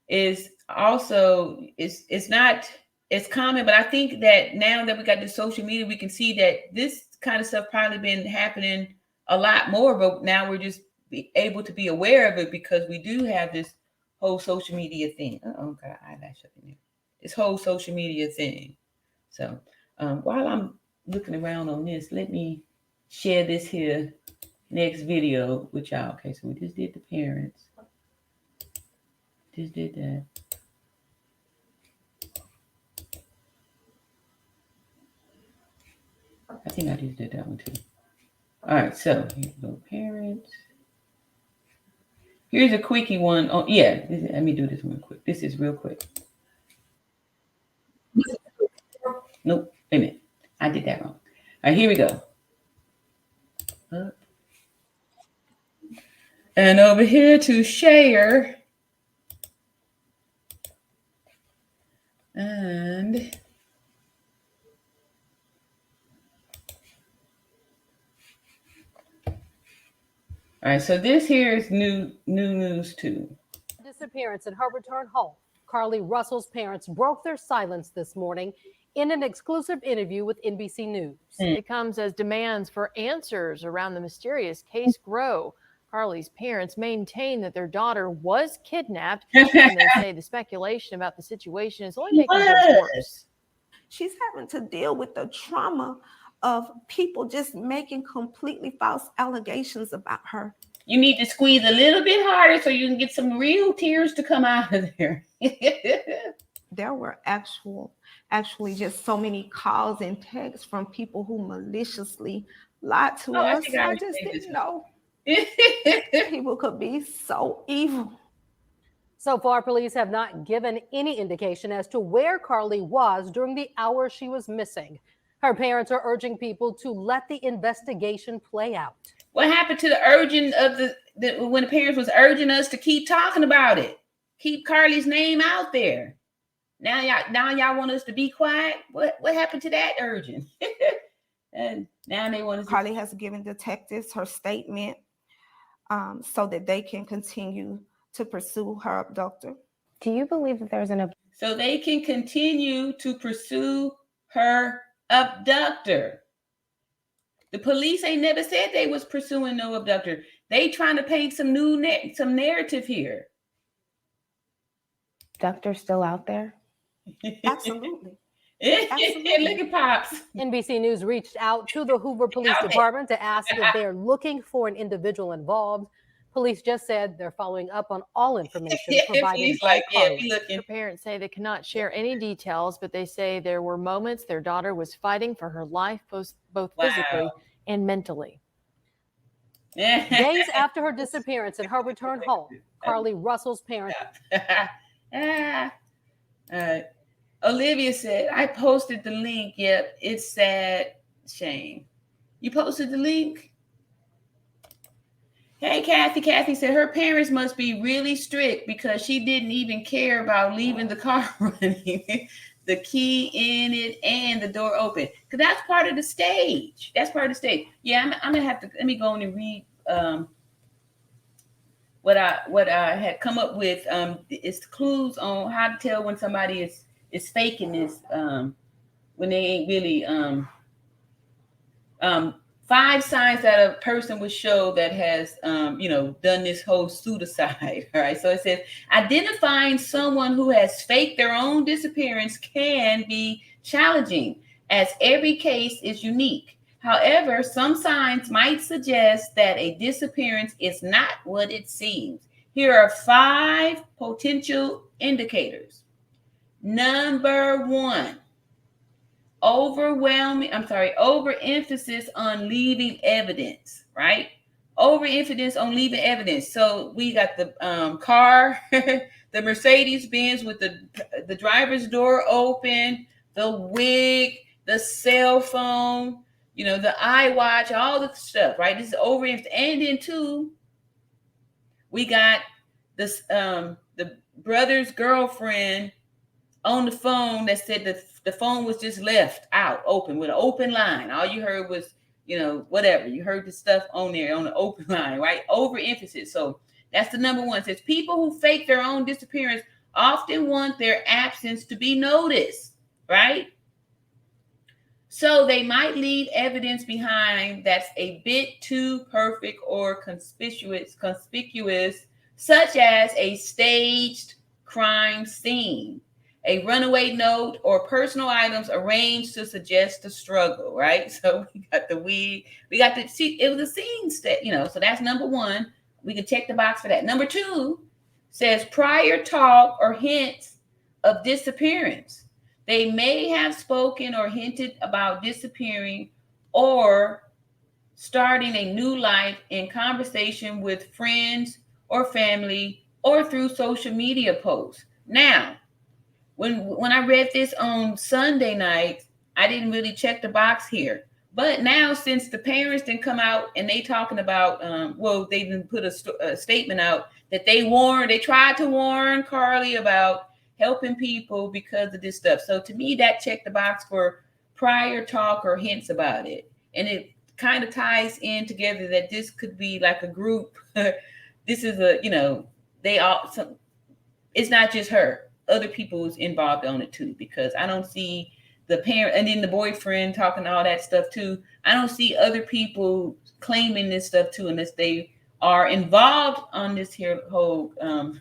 Speaker 1: is also it's not as common, but I think that now that we got the social media, we can see that this kind of stuff probably been happening a lot more, but now we're just able to be aware of it because we do have this whole social media thing. Oh God, eyelash up in there. This whole social media thing. So while I'm looking around on this, let me share this here next video with y'all. Okay, so we just did the parents. Just did that. I think I just did that one too. All right, so here we go, parents. Here's a quickie one. Oh, yeah. Let me do this one quick. This is real quick. Nope. Wait a minute. I did that wrong. All right, here we go. And over here to share. And all right, so this here is new news too.
Speaker 7: Disappearance at her return home. Carlee Russell's parents broke their silence this morning in an exclusive interview with NBC News.
Speaker 8: It comes as demands for answers around the mysterious case grow. Carlee's parents maintain that their daughter was kidnapped, and they say the speculation about the situation is only making things worse.
Speaker 3: She's having to deal with the trauma of people just making completely false allegations about her.
Speaker 1: You need to squeeze a little bit harder so you can get some real tears to come out of there.
Speaker 3: There were actually just so many calls and texts from people who maliciously lied to us. I just didn't know people could be so evil.
Speaker 7: So far, police have not given any indication as to where Carlee was during the hour she was missing. Her parents are urging people to let the investigation play out.
Speaker 1: What happened to the urging of when the parents was urging us to keep talking about it? Keep Carlee's name out there. Now y'all want us to be quiet? What happened to that urging? And now they want us.
Speaker 3: Carlee has given detectives her statement so that they can continue to pursue her abductor.
Speaker 4: Do you believe that there's an
Speaker 1: so they can continue to pursue her abductor? The police ain't never said they was pursuing no abductor. They trying to paint some some narrative here.
Speaker 4: abductor still out there?
Speaker 3: Absolutely.
Speaker 1: Look at Pops.
Speaker 7: NBC News reached out to the Hoover Police Department to ask if they're looking for an individual involved. Police just said they're following up on all information provided by Carlee.
Speaker 8: Her parents say they cannot share any details, but they say there were moments their daughter was fighting for her life, both physically and mentally.
Speaker 7: Days after her disappearance and her return home, Carlee Russell's parents.
Speaker 1: Olivia said, I posted the link. Yep, it's sad. Shame. You posted the link? Hey, Kathy. Kathy said her parents must be really strict because she didn't even care about leaving the car running, the key in it, and the door open. Because that's part of the stage. That's part of the stage. Yeah, I'm going to have to, let me go in and read what I had come up with. It's clues on how to tell when somebody is faking this, when they ain't really, 5 signs that a person would show that has, done this whole pseudocide. All right. So it says identifying someone who has faked their own disappearance can be challenging as every case is unique. However, some signs might suggest that a disappearance is not what it seems. Here are 5 potential indicators. Number 1. Overemphasis on leaving evidence, right? Overemphasis on leaving evidence. So we got the car, the Mercedes-Benz with the driver's door open, the wig, the cell phone, the iWatch, all the stuff, right? This is overemphasis. And then 2, we got this the brother's girlfriend on the phone that said the phone was just left out open with an open line. All you heard was, whatever. You heard the stuff on there on the open line, right? Overemphasis. So that's the number 1. It says people who fake their own disappearance often want their absence to be noticed, right? So they might leave evidence behind that's a bit too perfect or conspicuous, such as a staged crime scene, a runaway note, or personal items arranged to suggest a struggle, right? So we got the wig, we got the, see, it was a scene set, so that's number 1. We can check the box for that. Number 2, says prior talk or hints of disappearance. They may have spoken or hinted about disappearing or starting a new life in conversation with friends or family or through social media posts. Now, when I read this on Sunday night, I didn't really check the box here. But now, since the parents didn't come out and they talking about, they didn't put a statement out that they tried to warn Carlee about helping people because of this stuff. So to me, that checked the box for prior talk or hints about it. And it kind of ties in together that this could be like a group. This is it's not just her. Other people is involved on it too, because I don't see the parent and then the boyfriend talking all that stuff too. I don't see other people claiming this stuff too, unless they are involved on this here whole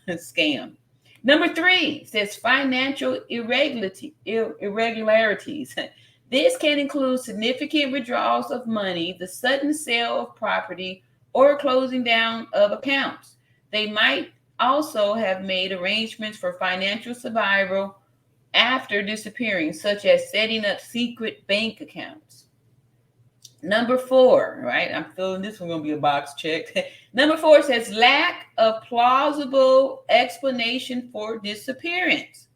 Speaker 1: scam. Number 3 says financial irregularities. This can include significant withdrawals of money, the sudden sale of property, or closing down of accounts. They might also have made arrangements for financial survival after disappearing, such as setting up secret bank accounts. Number 4, right? I'm feeling this one going to be a box check. Number 4 says lack of plausible explanation for disappearance.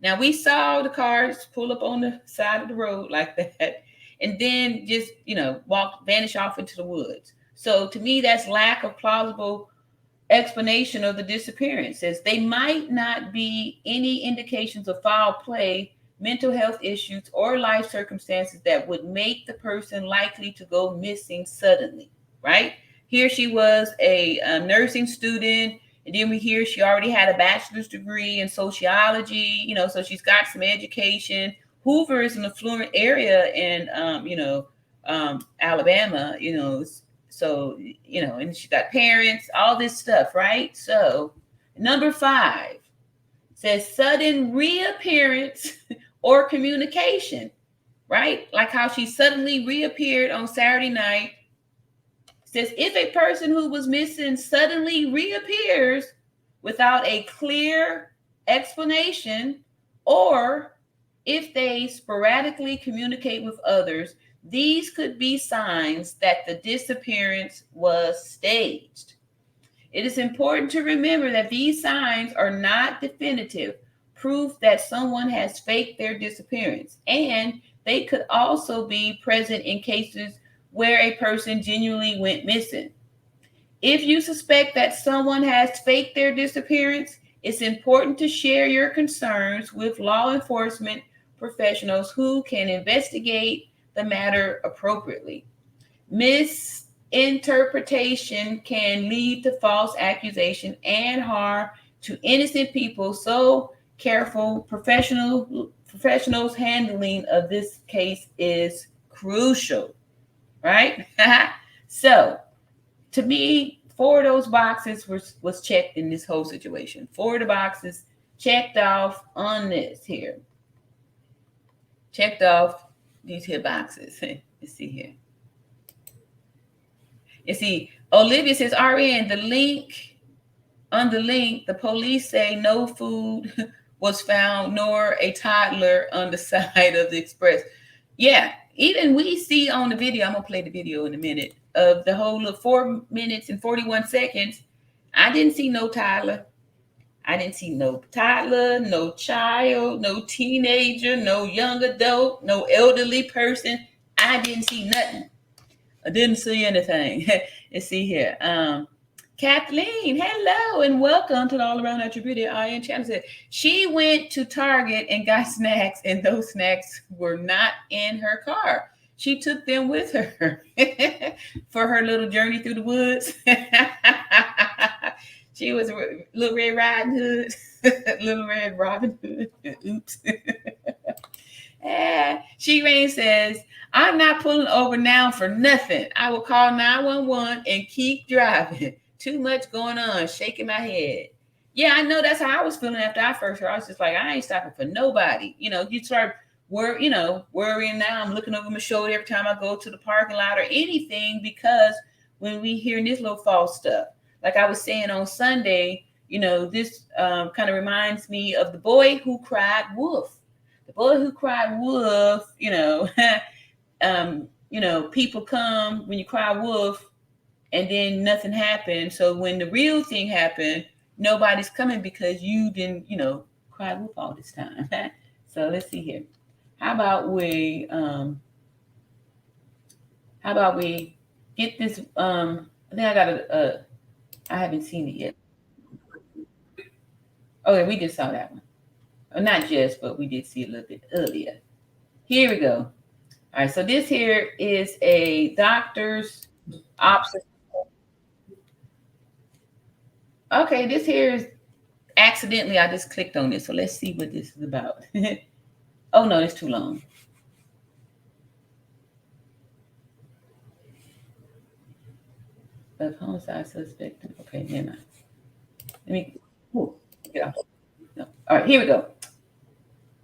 Speaker 1: Now, we saw the cars pull up on the side of the road like that and then just, vanish off into the woods. So to me, that's lack of plausible explanation of the disappearance. Says they might not be any indications of foul play, mental health issues, or life circumstances that would make the person likely to go missing suddenly, right? Here she was a nursing student, and then we hear she already had a bachelor's degree in sociology, so she's got some education. Hoover is an affluent area in, Alabama, so, and she got parents, all this stuff, right? So number 5 says sudden reappearance or communication, right? Like how she suddenly reappeared on Saturday night. Says if a person who was missing suddenly reappears without a clear explanation, or if they sporadically communicate with others, these could be signs that the disappearance was staged. It is important to remember that these signs are not definitive proof that someone has faked their disappearance, and they could also be present in cases where a person genuinely went missing. If you suspect that someone has faked their disappearance, it's important to share your concerns with law enforcement professionals who can investigate the matter appropriately. Misinterpretation can lead to false accusation and harm to innocent people, so careful professionals handling of this case is crucial, right? So to me, 4 of those boxes was checked in this whole situation. 4 of the boxes checked off on this here. Checked off these here boxes. Let's see here. You see, Olivia says, RN, the link, the police say no food was found, nor a toddler on the side of the express. Yeah, even we see on the video, I'm going to play the video in a minute, of the whole of 4 minutes and 41 seconds. I didn't see no toddler. I didn't see no toddler, no child, no teenager, no young adult, no elderly person. I didn't see nothing. I didn't see anything. Let's see here. Kathleen, hello and welcome to the All Around Attributed IN channel. Said she went to Target and got snacks, and those snacks were not in her car. She took them with her for her little journey through the woods. She was Little Red Riding Hood, Little Red Robin Hood. Oops. She Rain says, I'm not pulling over now for nothing. I will call 911 and keep driving. Too much going on, shaking my head. Yeah, I know that's how I was feeling after I first heard. I was just like, I ain't stopping for nobody. You start worrying now. I'm looking over my shoulder every time I go to the parking lot or anything, because when we hear this little false stuff, like I was saying on Sunday, this kind of reminds me of the boy who cried wolf. The boy who cried wolf, people come when you cry wolf and then nothing happened. So when the real thing happened, nobody's coming because you didn't, cry wolf all this time. So let's see here. How about we get this? I think I got I haven't seen it yet. Okay, we just saw that one. Not just, but we did see it a little bit earlier. Here we go. All right, so this here is a doctor's office. Okay, this here is accidentally, I just clicked on this. So let's see what this is about. Oh, no, it's too long. Of homicide suspect. Okay, never mind. Let me get off. No. All right, here we go.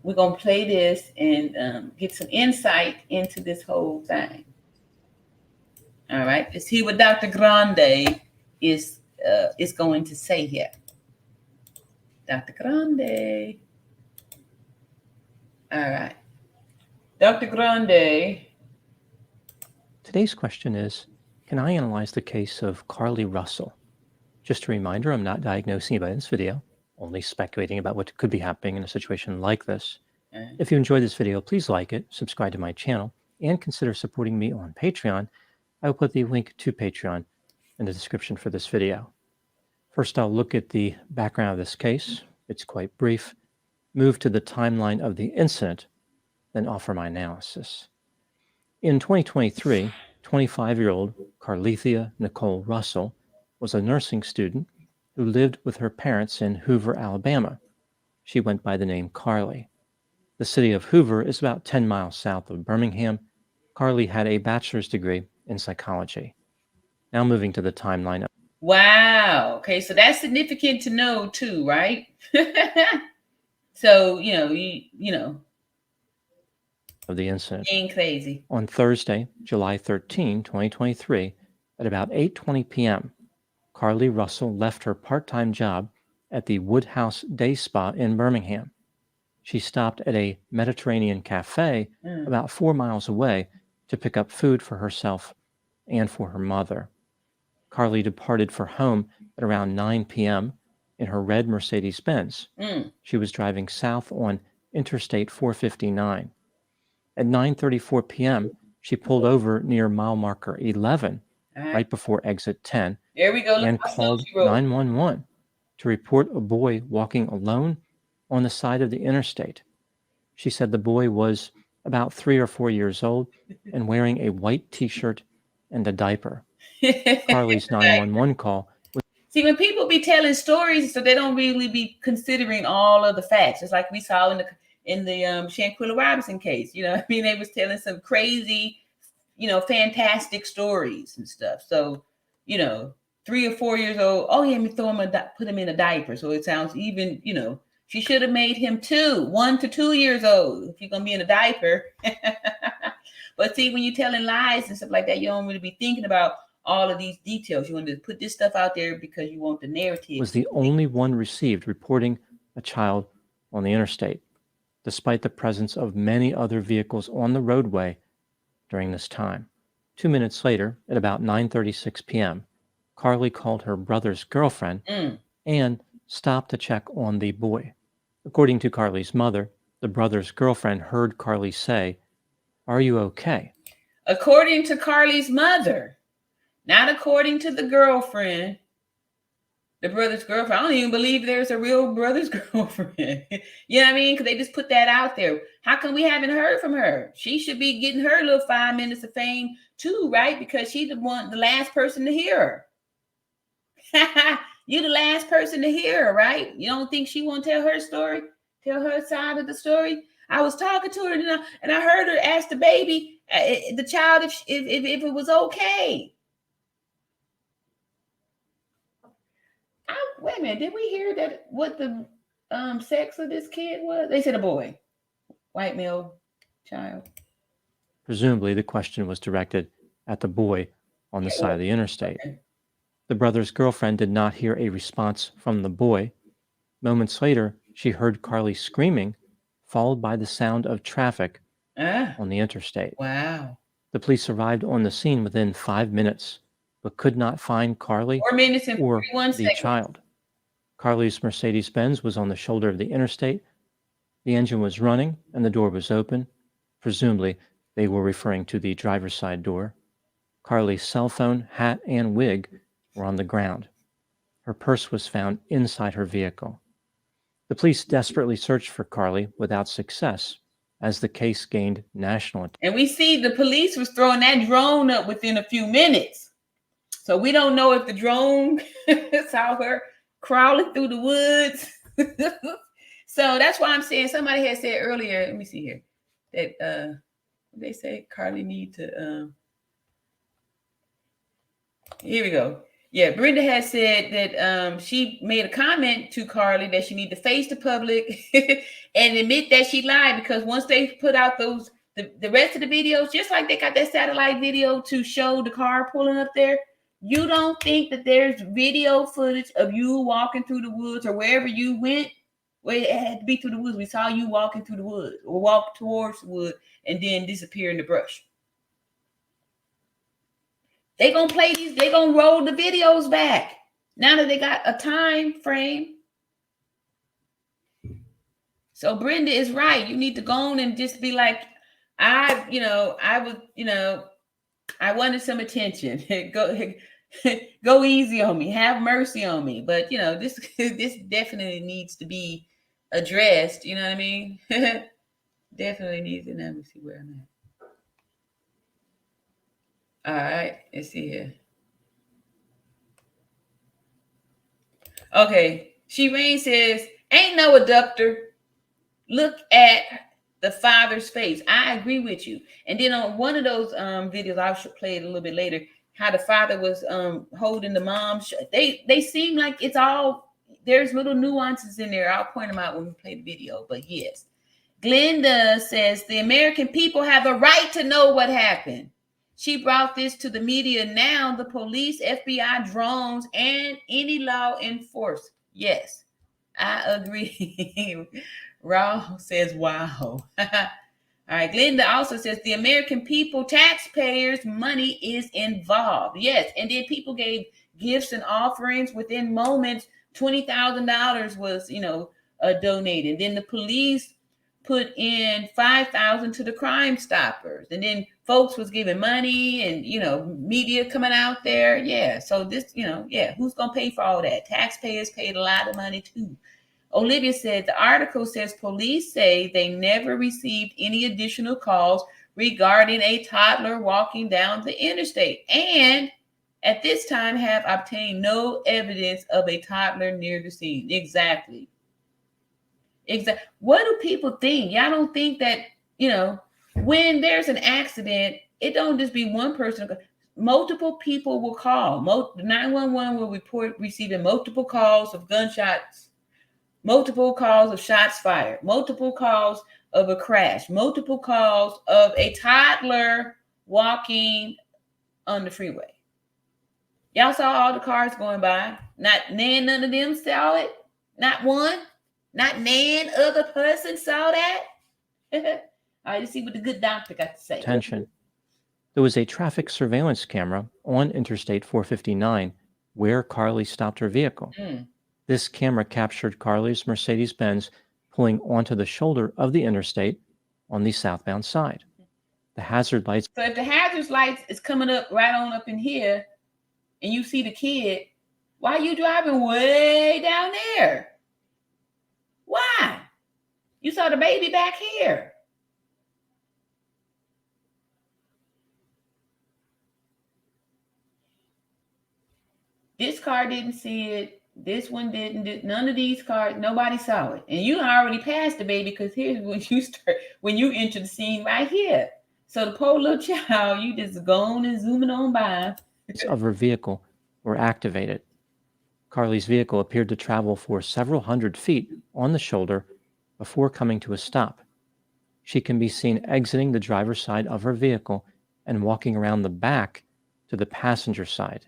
Speaker 1: We're going to play this and get some insight into this whole thing. All right, let's hear what Dr. Grande is going to say here. Dr. Grande. All right. Dr. Grande.
Speaker 12: Today's question is, can I analyze the case of Carlee Russell? Just a reminder, I'm not diagnosing anybody in this video, only speculating about what could be happening in a situation like this. If you enjoyed this video, please like it, subscribe to my channel, and consider supporting me on Patreon. I will put the link to Patreon in the description for this video. First, I'll look at the background of this case. It's quite brief. Move to the timeline of the incident, then offer my analysis. In 2023, 25-year-old Carlee Nicole Russell was a nursing student who lived with her parents in Hoover, Alabama. She went by the name Carlee. The city of Hoover is about 10 miles south of Birmingham. Carlee had a bachelor's degree in psychology. Now moving to the timeline.
Speaker 1: Wow. Okay, so that's significant to know too, right? So,
Speaker 12: of the incident.
Speaker 1: Being crazy.
Speaker 12: On Thursday, July 13, 2023, at about 8:20 p.m., Carlee Russell left her part-time job at the Woodhouse Day Spa in Birmingham. She stopped at a Mediterranean cafe about 4 miles away to pick up food for herself and for her mother. Carlee departed for home at around 9 p.m. in her red Mercedes-Benz. She was driving south on Interstate 459. At 9:34 p.m., she pulled over near mile marker 11, right before exit 10,
Speaker 1: there we go.
Speaker 12: and called 911 to report a boy walking alone on the side of the interstate. She said the boy was about 3 or 4 years old and wearing a white T-shirt and a diaper. Carlee's 911 call was...
Speaker 1: See, when people be telling stories, so they don't really be considering all of the facts. It's like we saw in the Shanquilla Robinson case. They was telling some crazy, fantastic stories and stuff. So, 3 or 4 years old. Oh yeah, put him in a diaper. So it sounds even, she should have made him 1 to 2 years old if you're gonna be in a diaper. But see, when you're telling lies and stuff like that, you don't really be thinking about all of these details. You want to put this stuff out there because you want the narrative.
Speaker 12: Was the only one received reporting a child on the interstate, despite the presence of many other vehicles on the roadway during this time. 2 minutes later, at about 9:36 p.m., Carlee called her brother's girlfriend and stopped to check on the boy. According to Carlee's mother, the brother's girlfriend heard Carlee say, "Are you okay?"
Speaker 1: According to Carlee's mother, not according to the girlfriend. The brother's girlfriend. I don't even believe there's a real brother's girlfriend. You know what I mean? Because they just put that out there. How come we haven't heard from her? She should be getting her little 5 minutes of fame too, right? Because she's the last person to hear her. You're the last person to hear her, right? You don't think she won't tell her story? Tell her side of the story? I was talking to her and I heard her ask the baby, the child, if it was okay. Wait a minute, did we hear that what the sex of this kid was? They said a boy, white male child.
Speaker 12: Presumably the question was directed at the boy on the side of the interstate.
Speaker 1: Okay.
Speaker 12: The brother's girlfriend did not hear a response from the boy. Moments later, she heard Carlee screaming, followed by the sound of traffic on the interstate.
Speaker 1: Wow.
Speaker 12: The police arrived on the scene within 5 minutes, but could not find Carlee
Speaker 1: 4 minutes and
Speaker 12: or
Speaker 1: 41
Speaker 12: the
Speaker 1: seconds.
Speaker 12: child. Carlee's Mercedes-Benz was on the shoulder of the interstate. The engine was running and the door was open. Presumably, they were referring to the driver's side door. Carlee's cell phone, hat, and wig were on the ground. Her purse was found inside her vehicle. The police desperately searched for Carlee without success as the case gained national attention.
Speaker 1: And we see the police was throwing that drone up within a few minutes. So we don't know if the drone saw her crawling through the woods. So that's why I'm saying, somebody had said earlier, let me see here, that they say Carlee need to here we go. Yeah, Brenda has said that she made a comment to Carlee that she need to face the public and admit that she lied, because once they put out those the rest of the videos, just like they got that satellite video to show the car pulling up there, you don't think that there's video footage of you walking through the woods or wherever you went? Well, it had to be through the woods. We saw you walking through the woods or walk towards the wood and then disappear in the brush. They gonna play these, they gonna roll the videos back now that they got a time frame. So Brenda is right. You need to go on and just be like, I wanted some attention. Go easy on me. Have mercy on me. But this definitely needs to be addressed. You know what I mean? Definitely needs to. Let me see where I'm at. All right, let's see here. Okay, Shireen says, ain't no abductor. Look at the father's face. I agree with you. And then on one of those videos, I'll play it a little bit later, how the father was holding the mom. They seem like it's all, there's little nuances in there. I'll point them out when we play the video, but yes. Glenda says, the American people have a right to know what happened. She brought this to the media. Now the police, FBI, drones, and any law enforcement. Yes, I agree. Raw says, wow. All right. Glenda also says the American people, taxpayers' money is involved. Yes. And then people gave gifts and offerings within moments. $20,000 was, donated. Then the police put in $5,000 to the Crime Stoppers. And then folks was giving money and, media coming out there. Yeah. So this, who's going to pay for all that? Taxpayers paid a lot of money too. Olivia said, the article says police say they never received any additional calls regarding a toddler walking down the interstate, and at this time have obtained no evidence of a toddler near the scene. Exactly. What do people think? Y'all don't think that, when there's an accident, it don't just be one person. Multiple people will call. 911 will report receiving multiple calls of gunshots, multiple calls of shots fired, multiple calls of a crash, multiple calls of a toddler walking on the freeway. Y'all saw all the cars going by. None of them saw it. Not one. Not none other person saw that. All right, let's see what the good doctor got to say.
Speaker 12: Attention. There was a traffic surveillance camera on Interstate 459 where Carlee stopped her vehicle. This camera captured Carlee's Mercedes-Benz pulling onto the shoulder of the interstate on the southbound side. The hazard lights.
Speaker 1: So if the hazard lights is coming up right on up in here and you see the kid, why are you driving way down there? Why? You saw the baby back here. This car didn't see it. This one didn't. None of these cars, nobody saw it. And you already passed the baby, because here's when you enter the scene right here. So the poor little child, you just going and zooming on by.
Speaker 12: Of her vehicle were activated. Carlee's vehicle appeared to travel for several hundred feet on the shoulder before coming to a stop. She can be seen exiting the driver's side of her vehicle and walking around the back to the passenger side.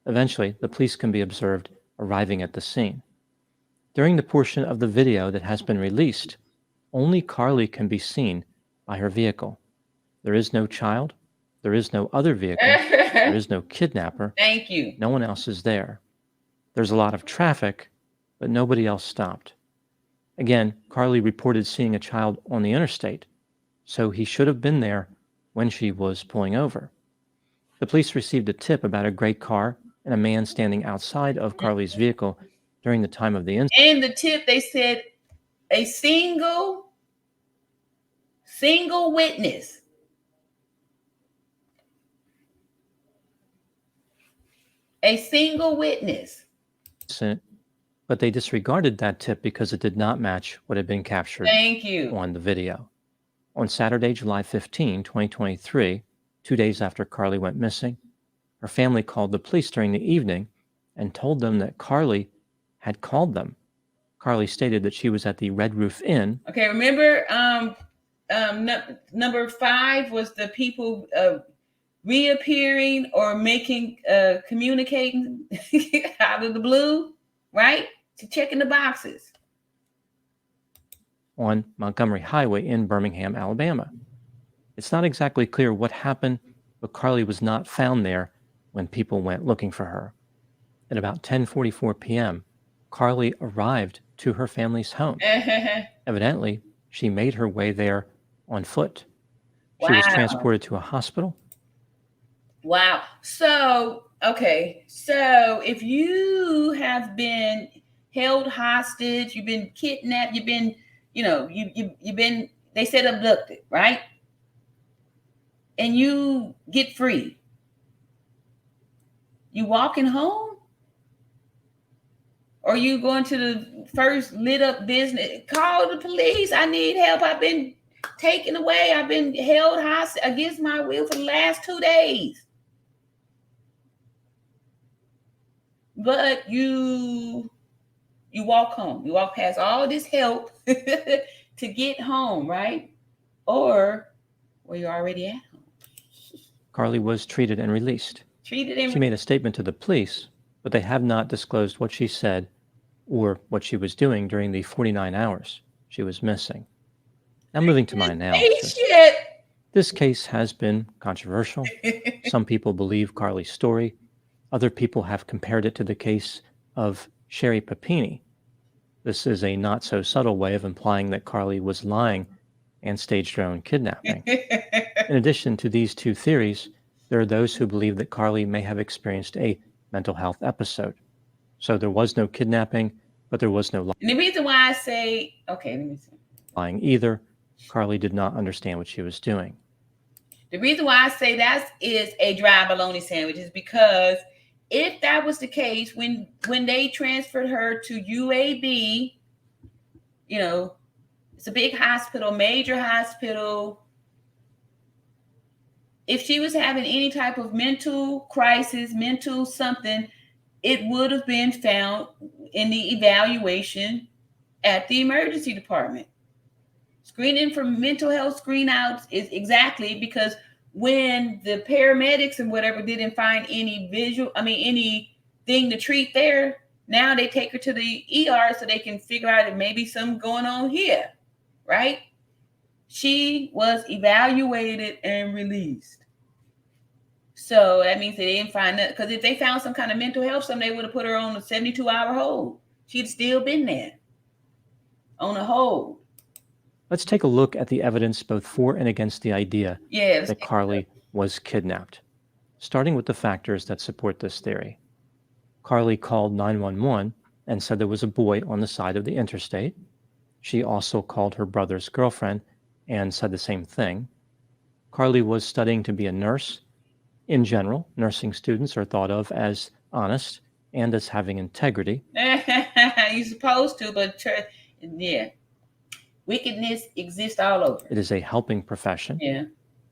Speaker 12: Eventually, the police can be observed arriving at the scene. During the portion of the video that has been released, only Carlee can be seen by her vehicle. There is no child, there is no other vehicle, there is no kidnapper.
Speaker 1: Thank you.
Speaker 12: No one else is there. There's a lot of traffic, but nobody else stopped. Again, Carlee reported seeing a child on the interstate, so he should have been there when she was pulling over. The police received a tip about a gray car and a man standing outside of Carlee's vehicle during the time of the incident.
Speaker 1: In the tip, they said a single witness. A single witness.
Speaker 12: But they disregarded that tip because it did not match what had been captured
Speaker 1: Thank you.
Speaker 12: on the video. On Saturday, July 15, 2023, 2 days after Carlee went missing, her family called the police during the evening and told them that Carlee had called them. Carlee stated that she was at the Red Roof Inn.
Speaker 1: Okay, remember number 5 was the people reappearing or making communicating out of the blue, right? To checking the boxes
Speaker 12: On Montgomery Highway in Birmingham, Alabama. It's not exactly clear what happened, but Carlee was not found there when people went looking for her. At about 10:44 p.m., Carlee arrived to her family's home. Evidently, she made her way there on foot. She was transported to a hospital.
Speaker 1: Wow. So, okay. So if you have been held hostage, you've been kidnapped, you've been, you've been, they said abducted, right? And you get free. You walking home? Or you going to the first lit up business? Call the police. I need help. I've been taken away. I've been held hostage against my will for the last 2 days. But you walk home. You walk past all this help to get home, right? Or were you already at home?
Speaker 12: Carlee was treated and released. She made a statement to the police, but they have not disclosed what she said or what she was doing during the 49 hours she was missing. Now moving to my analysis. This case has been controversial. Some people believe Carlee's story. Other people have compared it to the case of Sherry Papini. This is a not so subtle way of implying that Carlee was lying and staged her own kidnapping. In addition to these two theories, there are those who believe that Carlee may have experienced a mental health episode. So there was no kidnapping, but there was no lying.
Speaker 1: And the reason why I say, okay, let me see.
Speaker 12: Lying either. Carlee did not understand what she was doing.
Speaker 1: The reason why I say that is a dry bologna sandwich is because if that was the case, when they transferred her to UAB, it's a big hospital, major hospital. If she was having any type of mental crisis, mental something, it would have been found in the evaluation at the emergency department. Screening for mental health screen outs is exactly because when the paramedics and whatever didn't find anything to treat there, now they take her to the ER so they can figure out if maybe something going on here, right? She was evaluated and released. So that means they didn't find that, because if they found some kind of mental health, something, they would have put her on a 72-hour hold. She'd still been there on a hold.
Speaker 12: Let's take a look at the evidence both for and against the idea that Carlee was kidnapped, starting with the factors that support this theory. Carlee called 911 and said there was a boy on the side of the interstate. She also called her brother's girlfriend and said the same thing. Carlee was studying to be a nurse. In general, nursing students are thought of as honest and as having integrity.
Speaker 1: You're supposed to, but yeah. Wickedness exists all over.
Speaker 12: It is a helping profession.
Speaker 1: Yeah.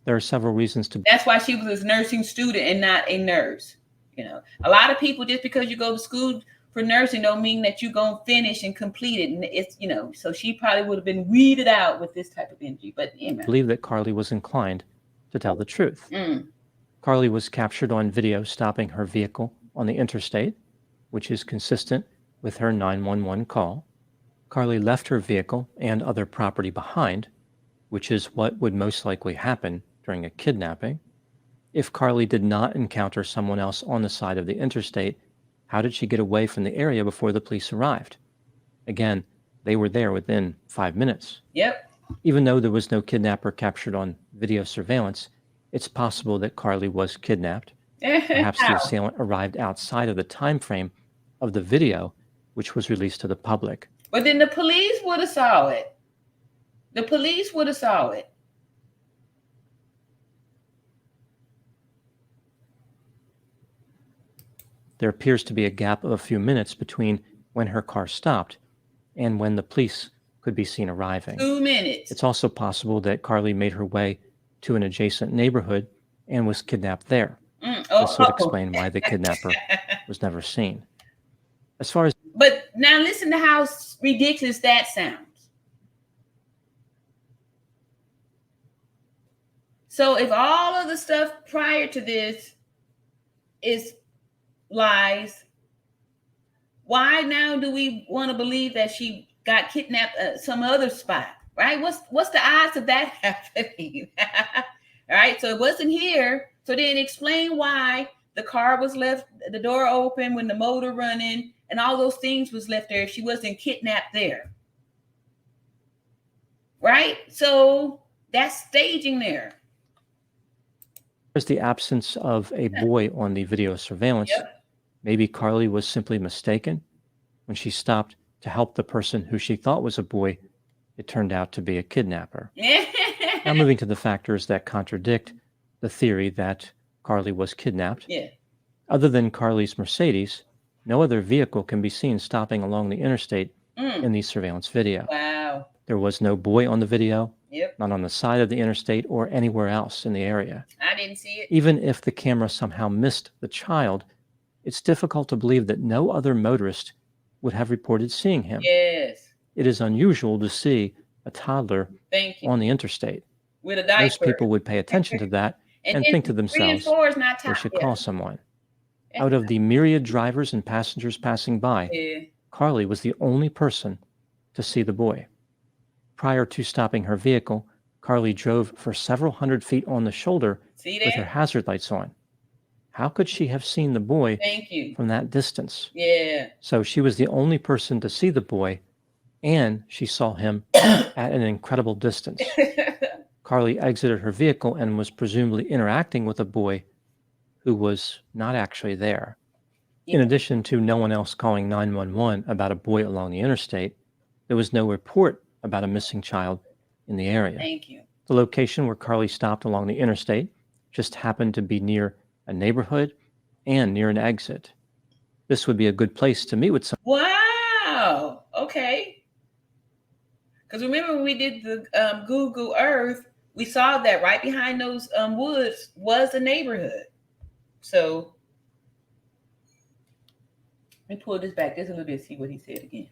Speaker 12: There are several reasons to...
Speaker 1: That's why she was a nursing student and not a nurse. A lot of people, just because you go to school for nursing don't mean that you're going to finish and complete it. And it's, so she probably would have been weeded out with this type of energy. But
Speaker 12: I believe that Carlee was inclined to tell the truth. Carlee was captured on video stopping her vehicle on the interstate, which is consistent with her 911 call. Carlee left her vehicle and other property behind, which is what would most likely happen during a kidnapping. If Carlee did not encounter someone else on the side of the interstate, how did she get away from the area before the police arrived? Again, they were there within 5 minutes.
Speaker 1: Yep.
Speaker 12: Even though there was no kidnapper captured on video surveillance, it's possible that Carlee was kidnapped. Perhaps the assailant arrived outside of the time frame of the video, which was released to the public.
Speaker 1: But then the police would have saw it. The police would have saw it.
Speaker 12: There appears to be a gap of a few minutes between when her car stopped and when the police could be seen arriving.
Speaker 1: 2 minutes.
Speaker 12: It's also possible that Carlee made her way to an adjacent neighborhood and was kidnapped there. This would explain why the kidnapper was never seen. As far as
Speaker 1: But now listen to how ridiculous that sounds. So if all of the stuff prior to this is lies, why now do we want to believe that she got kidnapped at some other spot, right? What's the odds of that happening? All right, so it wasn't here. So then explain why the car was left, the door open when the motor running, and all those things was left there if she wasn't kidnapped there. Right? So that's staging there.
Speaker 12: There's the absence of a boy on the video surveillance.
Speaker 1: Yep.
Speaker 12: Maybe Carlee was simply mistaken. When she stopped to help the person who she thought was a boy, it turned out to be a kidnapper. Now moving to the factors that contradict the theory that Carlee was kidnapped.
Speaker 1: Yeah.
Speaker 12: Other than Carlee's Mercedes, no other vehicle can be seen stopping along the interstate in the surveillance video.
Speaker 1: Wow.
Speaker 12: There was no boy on the video,
Speaker 1: Yep.
Speaker 12: not on the side of the interstate or anywhere else in the area.
Speaker 1: I didn't see it.
Speaker 12: Even if the camera somehow missed the child, it's difficult to believe that no other motorist would have reported seeing him.
Speaker 1: Yes.
Speaker 12: It is unusual to see a toddler
Speaker 1: Thank you.
Speaker 12: on the interstate.
Speaker 1: With a diaper.
Speaker 12: Most people would pay attention to that and
Speaker 1: then
Speaker 12: think to
Speaker 1: 3 and
Speaker 12: themselves,
Speaker 1: 4 is not
Speaker 12: they should
Speaker 1: yeah.
Speaker 12: call someone. Out of the myriad drivers and passengers passing by,
Speaker 1: Yeah.
Speaker 12: Carlee was the only person to see the boy. Prior to stopping her vehicle, Carlee drove for several hundred feet on the shoulder
Speaker 1: See
Speaker 12: with her
Speaker 1: that?
Speaker 12: hazard lights on. How could she have seen the boy
Speaker 1: Thank you.
Speaker 12: from that distance?
Speaker 1: Yeah.
Speaker 12: So she was the only person to see the boy, and she saw him at an incredible distance. Carlee exited her vehicle and was presumably interacting with a boy who was not actually there. In addition to no one else calling 911 about a boy along the interstate, there was no report about a missing child in the area.
Speaker 1: Thank you.
Speaker 12: The location where Carlee stopped along the interstate just happened to be near a neighborhood and near an exit. This would be a good place to meet with someone.
Speaker 1: Wow. Okay. Because remember when we did the Google Earth, we saw that right behind those woods was a neighborhood. So let me pull this back just a little bit, see what he said again.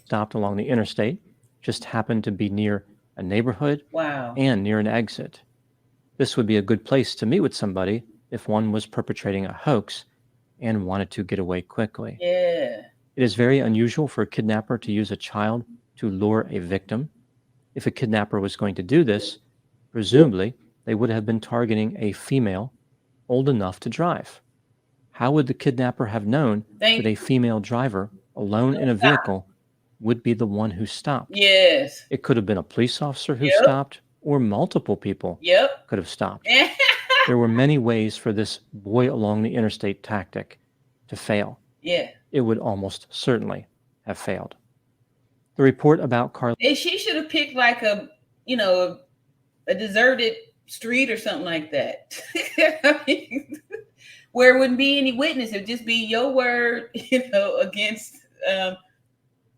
Speaker 12: Stopped along the interstate, just happened to be near a neighborhood
Speaker 1: Wow.
Speaker 12: and near an exit. This would be a good place to meet with somebody if one was perpetrating a hoax and wanted to get away quickly.
Speaker 1: Yeah.
Speaker 12: It is very unusual for a kidnapper to use a child to lure a victim. If a kidnapper was going to do this, presumably they would have been targeting a female old enough to drive. How would the kidnapper have known that a female driver alone in a vehicle would be the one who stopped?
Speaker 1: Yes.
Speaker 12: It could have been a police officer who
Speaker 1: Yep.
Speaker 12: stopped, or multiple people
Speaker 1: Yep.
Speaker 12: could have stopped. There were many ways for this boy along the interstate tactic to fail.
Speaker 1: Yeah.
Speaker 12: It would almost certainly have failed. The report about Carlee.
Speaker 1: And she should have picked like a deserted street or something like that. I mean, where it wouldn't be any witness. It would just be your word, against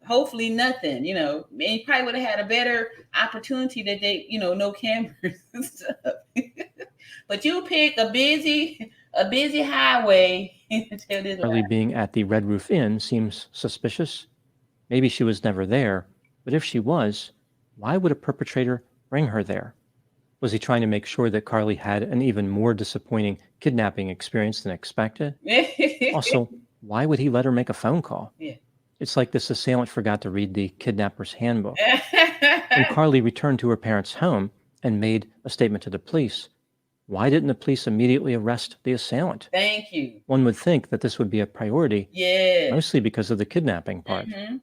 Speaker 1: hopefully nothing, and you probably would have had a better opportunity that they, no cameras and stuff. But you pick a busy highway to tell this.
Speaker 12: Carlee being at the Red Roof Inn seems suspicious. Maybe she was never there, but if she was, why would a perpetrator bring her there? Was he trying to make sure that Carlee had an even more disappointing kidnapping experience than expected? Also, why would he let her make a phone call?
Speaker 1: Yeah.
Speaker 12: It's like this assailant forgot to read the kidnapper's handbook. When Carlee returned to her parents' home and made a statement to the police, why didn't the police immediately arrest the assailant?
Speaker 1: Thank you.
Speaker 12: One would think that this would be a priority,
Speaker 1: Yeah.
Speaker 12: mostly because of the kidnapping part.
Speaker 1: Mhm.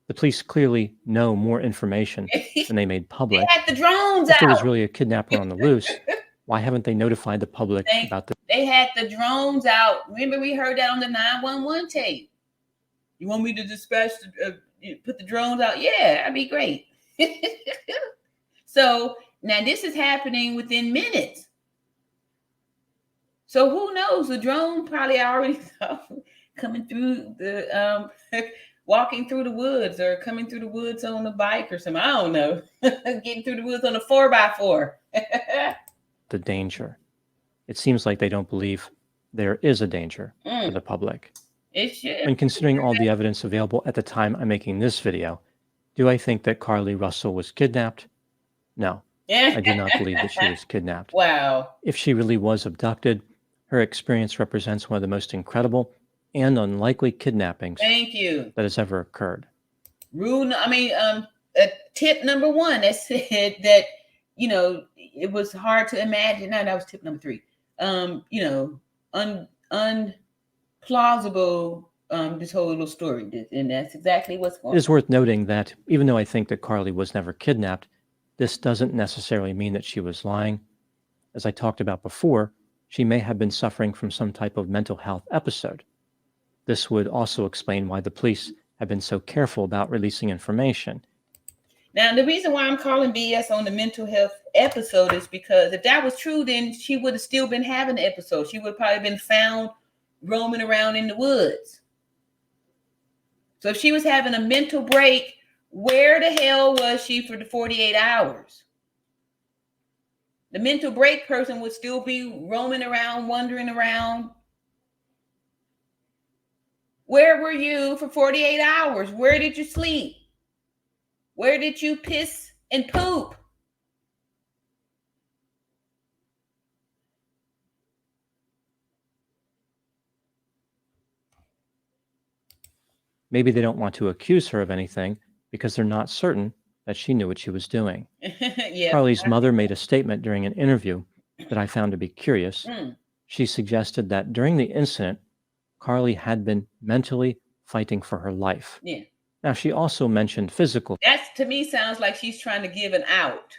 Speaker 12: The police clearly know more information than they made public.
Speaker 1: They had the drones
Speaker 12: If there was
Speaker 1: out.
Speaker 12: really a kidnapper on the loose, why haven't they notified the public about the...
Speaker 1: They had the drones out. Remember, we heard that on the 911 tape. You want me to dispatch, put the drones out? Yeah, that'd be great. So now this is happening within minutes. So who knows? The drone probably already coming through the walking through the woods, or coming through the woods on a bike or something. I don't know. Getting through the woods on a 4x4.
Speaker 12: the danger. It seems like they don't believe there is a danger for the public.
Speaker 1: It should.
Speaker 12: When considering all the evidence available at the time I'm making this video, do I think that Carlee Russell was kidnapped? No, I do not believe that she was kidnapped.
Speaker 1: Wow.
Speaker 12: If she really was abducted, her experience represents one of the most incredible and unlikely kidnappings
Speaker 1: Thank you.
Speaker 12: that has ever occurred.
Speaker 1: Tip number one that said that, it was hard to imagine. No, that was tip number 3. Unplausible, this whole little story. And that's exactly what's going on.
Speaker 12: It is worth noting that even though I think that Carlee was never kidnapped, this doesn't necessarily mean that she was lying. As I talked about before, she may have been suffering from some type of mental health episode. This would also explain why the police have been so careful about releasing information.
Speaker 1: Now, the reason why I'm calling BS on the mental health episode is because if that was true, then she would have still been having the episode. She would have probably been found roaming around in the woods. So if she was having a mental break, where the hell was she for the 48 hours? The mental break person would still be roaming around, wandering around. Where were you for 48 hours? Where did you sleep? Where did you piss and poop?
Speaker 12: Maybe they don't want to accuse her of anything because they're not certain that she knew what she was doing.
Speaker 1: Yeah.
Speaker 12: Carlee's mother made a statement during an interview that I found to be curious. She suggested that during the incident, Carlee had been mentally fighting for her life.
Speaker 1: Yeah.
Speaker 12: Now, she also mentioned physical.
Speaker 1: That to me sounds like she's trying to give an out.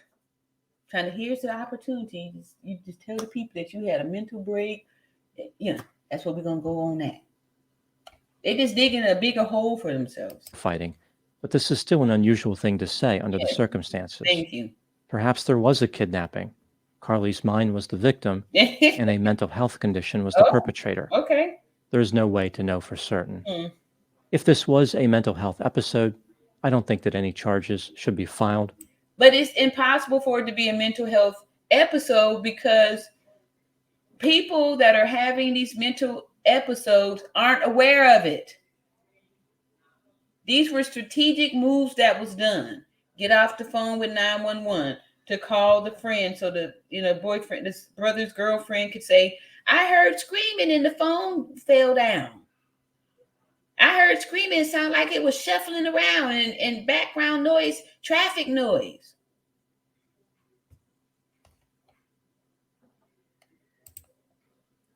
Speaker 1: Here's the opportunity. You just tell the people that you had a mental break. That's what we're going to go on at. They just digging a bigger hole for themselves.
Speaker 12: Fighting. But this is still an unusual thing to say under the circumstances.
Speaker 1: Thank you.
Speaker 12: Perhaps there was a kidnapping. Carlee's mind was the victim and a mental health condition was the perpetrator.
Speaker 1: Okay.
Speaker 12: There is no way to know for certain. If this was a mental health episode, I don't think that any charges should be filed.
Speaker 1: But it's impossible for it to be a mental health episode because people that are having these mental episodes aren't aware of it. These were strategic moves that was done. Get off the phone with 911 to call the friend so the boyfriend, this brother's girlfriend could say, I heard screaming and the phone fell down. I heard screaming. It sounded like it was shuffling around and background noise, traffic noise.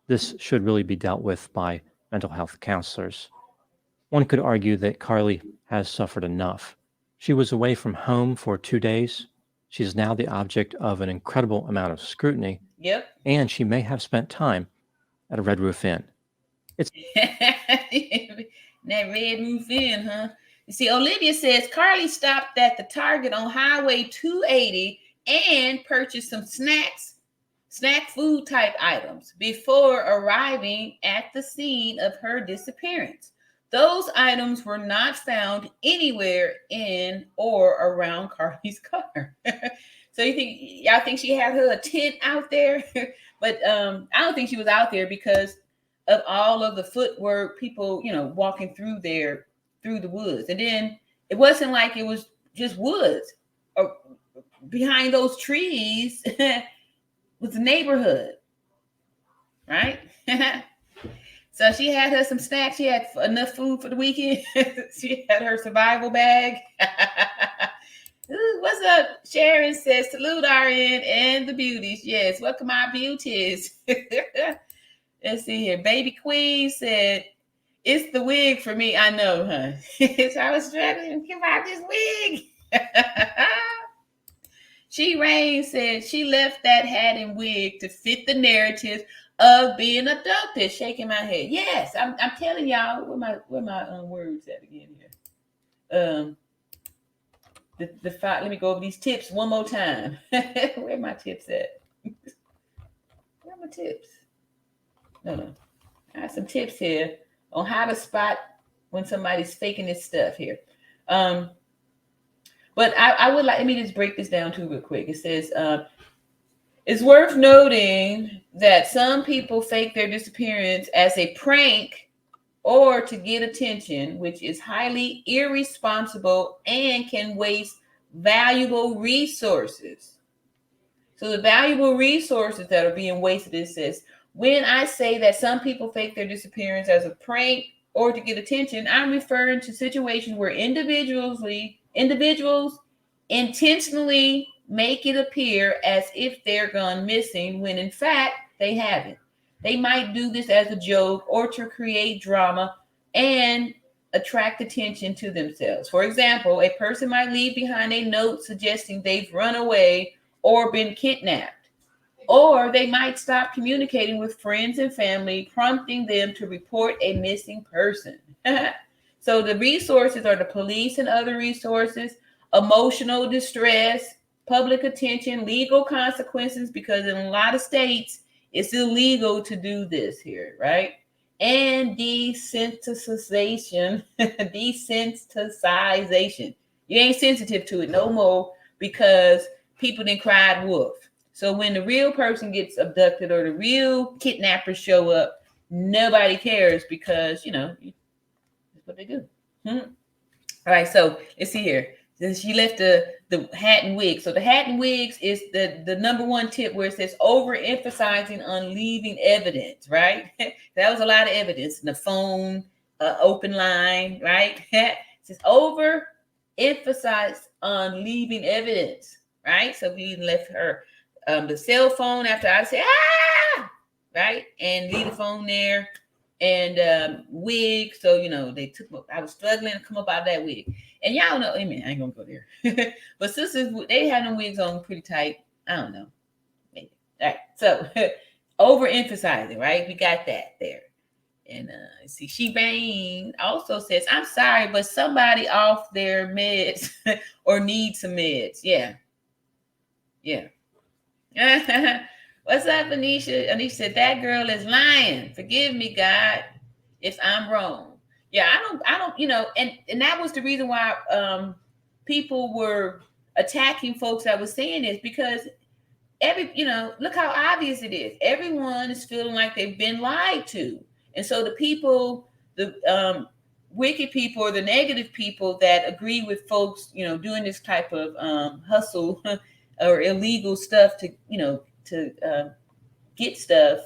Speaker 12: This should really be dealt with by mental health counselors. One could argue that Carlee has suffered enough. She was away from home for 2 days. She is now the object of an incredible amount of scrutiny.
Speaker 1: Yep.
Speaker 12: And she may have spent time at a Red Roof Inn. It's
Speaker 1: that Red Roof Inn, huh? You see, Olivia says Carlee stopped at the Target on Highway 280 and purchased some snack food type items before arriving at the scene of her disappearance. Those items were not found anywhere in or around Carlee's car. So y'all think she had her a tent out there? But I don't think she was out there because of all of the footwork, people, walking through the woods. And then it wasn't like it was just woods. behind those trees was the neighborhood, right? So she had her some snacks. She had enough food for the weekend. She had her survival bag. Ooh, what's up? Sharon says, salute RN and the beauties. Yes, welcome our beauties. Let's see here. Baby Queen said, it's the wig for me. I know, huh? So I was struggling to give out this wig. She Rain said she left that hat and wig to fit the narrative of being abducted. Shaking my head. Yes, I'm telling y'all. Where my words at again here? The five. Let me go over these tips one more time. Where my tips at? Where are my tips? No. I have some tips here on how to spot when somebody's faking this stuff here. But I would like, let me just break this down too real quick. It says, it's worth noting that some people fake their disappearance as a prank or to get attention, which is highly irresponsible and can waste valuable resources. So the valuable resources that are being wasted, it says, when I say that some people fake their disappearance as a prank or to get attention, I'm referring to situations where individuals intentionally make it appear as if they're gone missing when in fact they haven't. They might do this as a joke or to create drama and attract attention to themselves. For example, a person might leave behind a note suggesting they've run away or been kidnapped. Or they might stop communicating with friends and family, prompting them to report a missing person. So the resources are the police and other resources, emotional distress, public attention, legal consequences, because in a lot of states, it's illegal to do this here, right? And desensitization. Desensitization. You ain't sensitive to it no more because people done cried wolf. So when the real person gets abducted or the real kidnappers show up, nobody cares because, that's what they do. All right, so let's see here. She left the hat and wig. So the hat and wigs is the number one tip where it says overemphasizing on leaving evidence, right? That was a lot of evidence. The phone, open line, right? It says overemphasize on leaving evidence, right? So we left her the cell phone after I say, right? And leave the phone there. And wig. So, they took, I was struggling to come up out of that wig. And y'all know, I mean, I ain't gonna go there. But sisters, they had them wigs on pretty tight. I don't know. Maybe. All right. So overemphasizing, right? We got that there. And see, she Rain also says, I'm sorry, but somebody off their meds or needs some meds. Yeah. What's up, Anisha? Anisha said, that girl is lying. Forgive me, God, if I'm wrong. Yeah, I don't, and that was the reason why people were attacking folks that was saying this, because look how obvious it is. Everyone is feeling like they've been lied to. And so the people, the wicked people or the negative people that agree with folks, doing this type of hustle or illegal stuff to get stuff,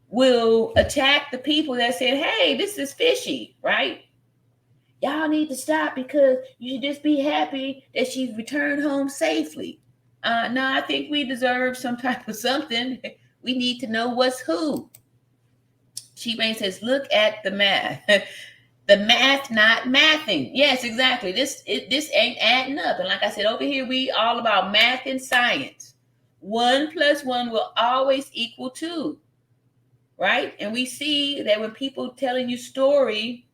Speaker 1: will attack the people that said, hey, this is fishy, right? Y'all need to stop because you should just be happy that she's returned home safely. No, I think we deserve some type of something. We need to know what's who. She-Rain says, look at the math. The math not mathing. Yes, exactly. This ain't adding up. And like I said, over here, we all about math and science. 1 + 1 will always equal 2, right? And we see that when people telling you story,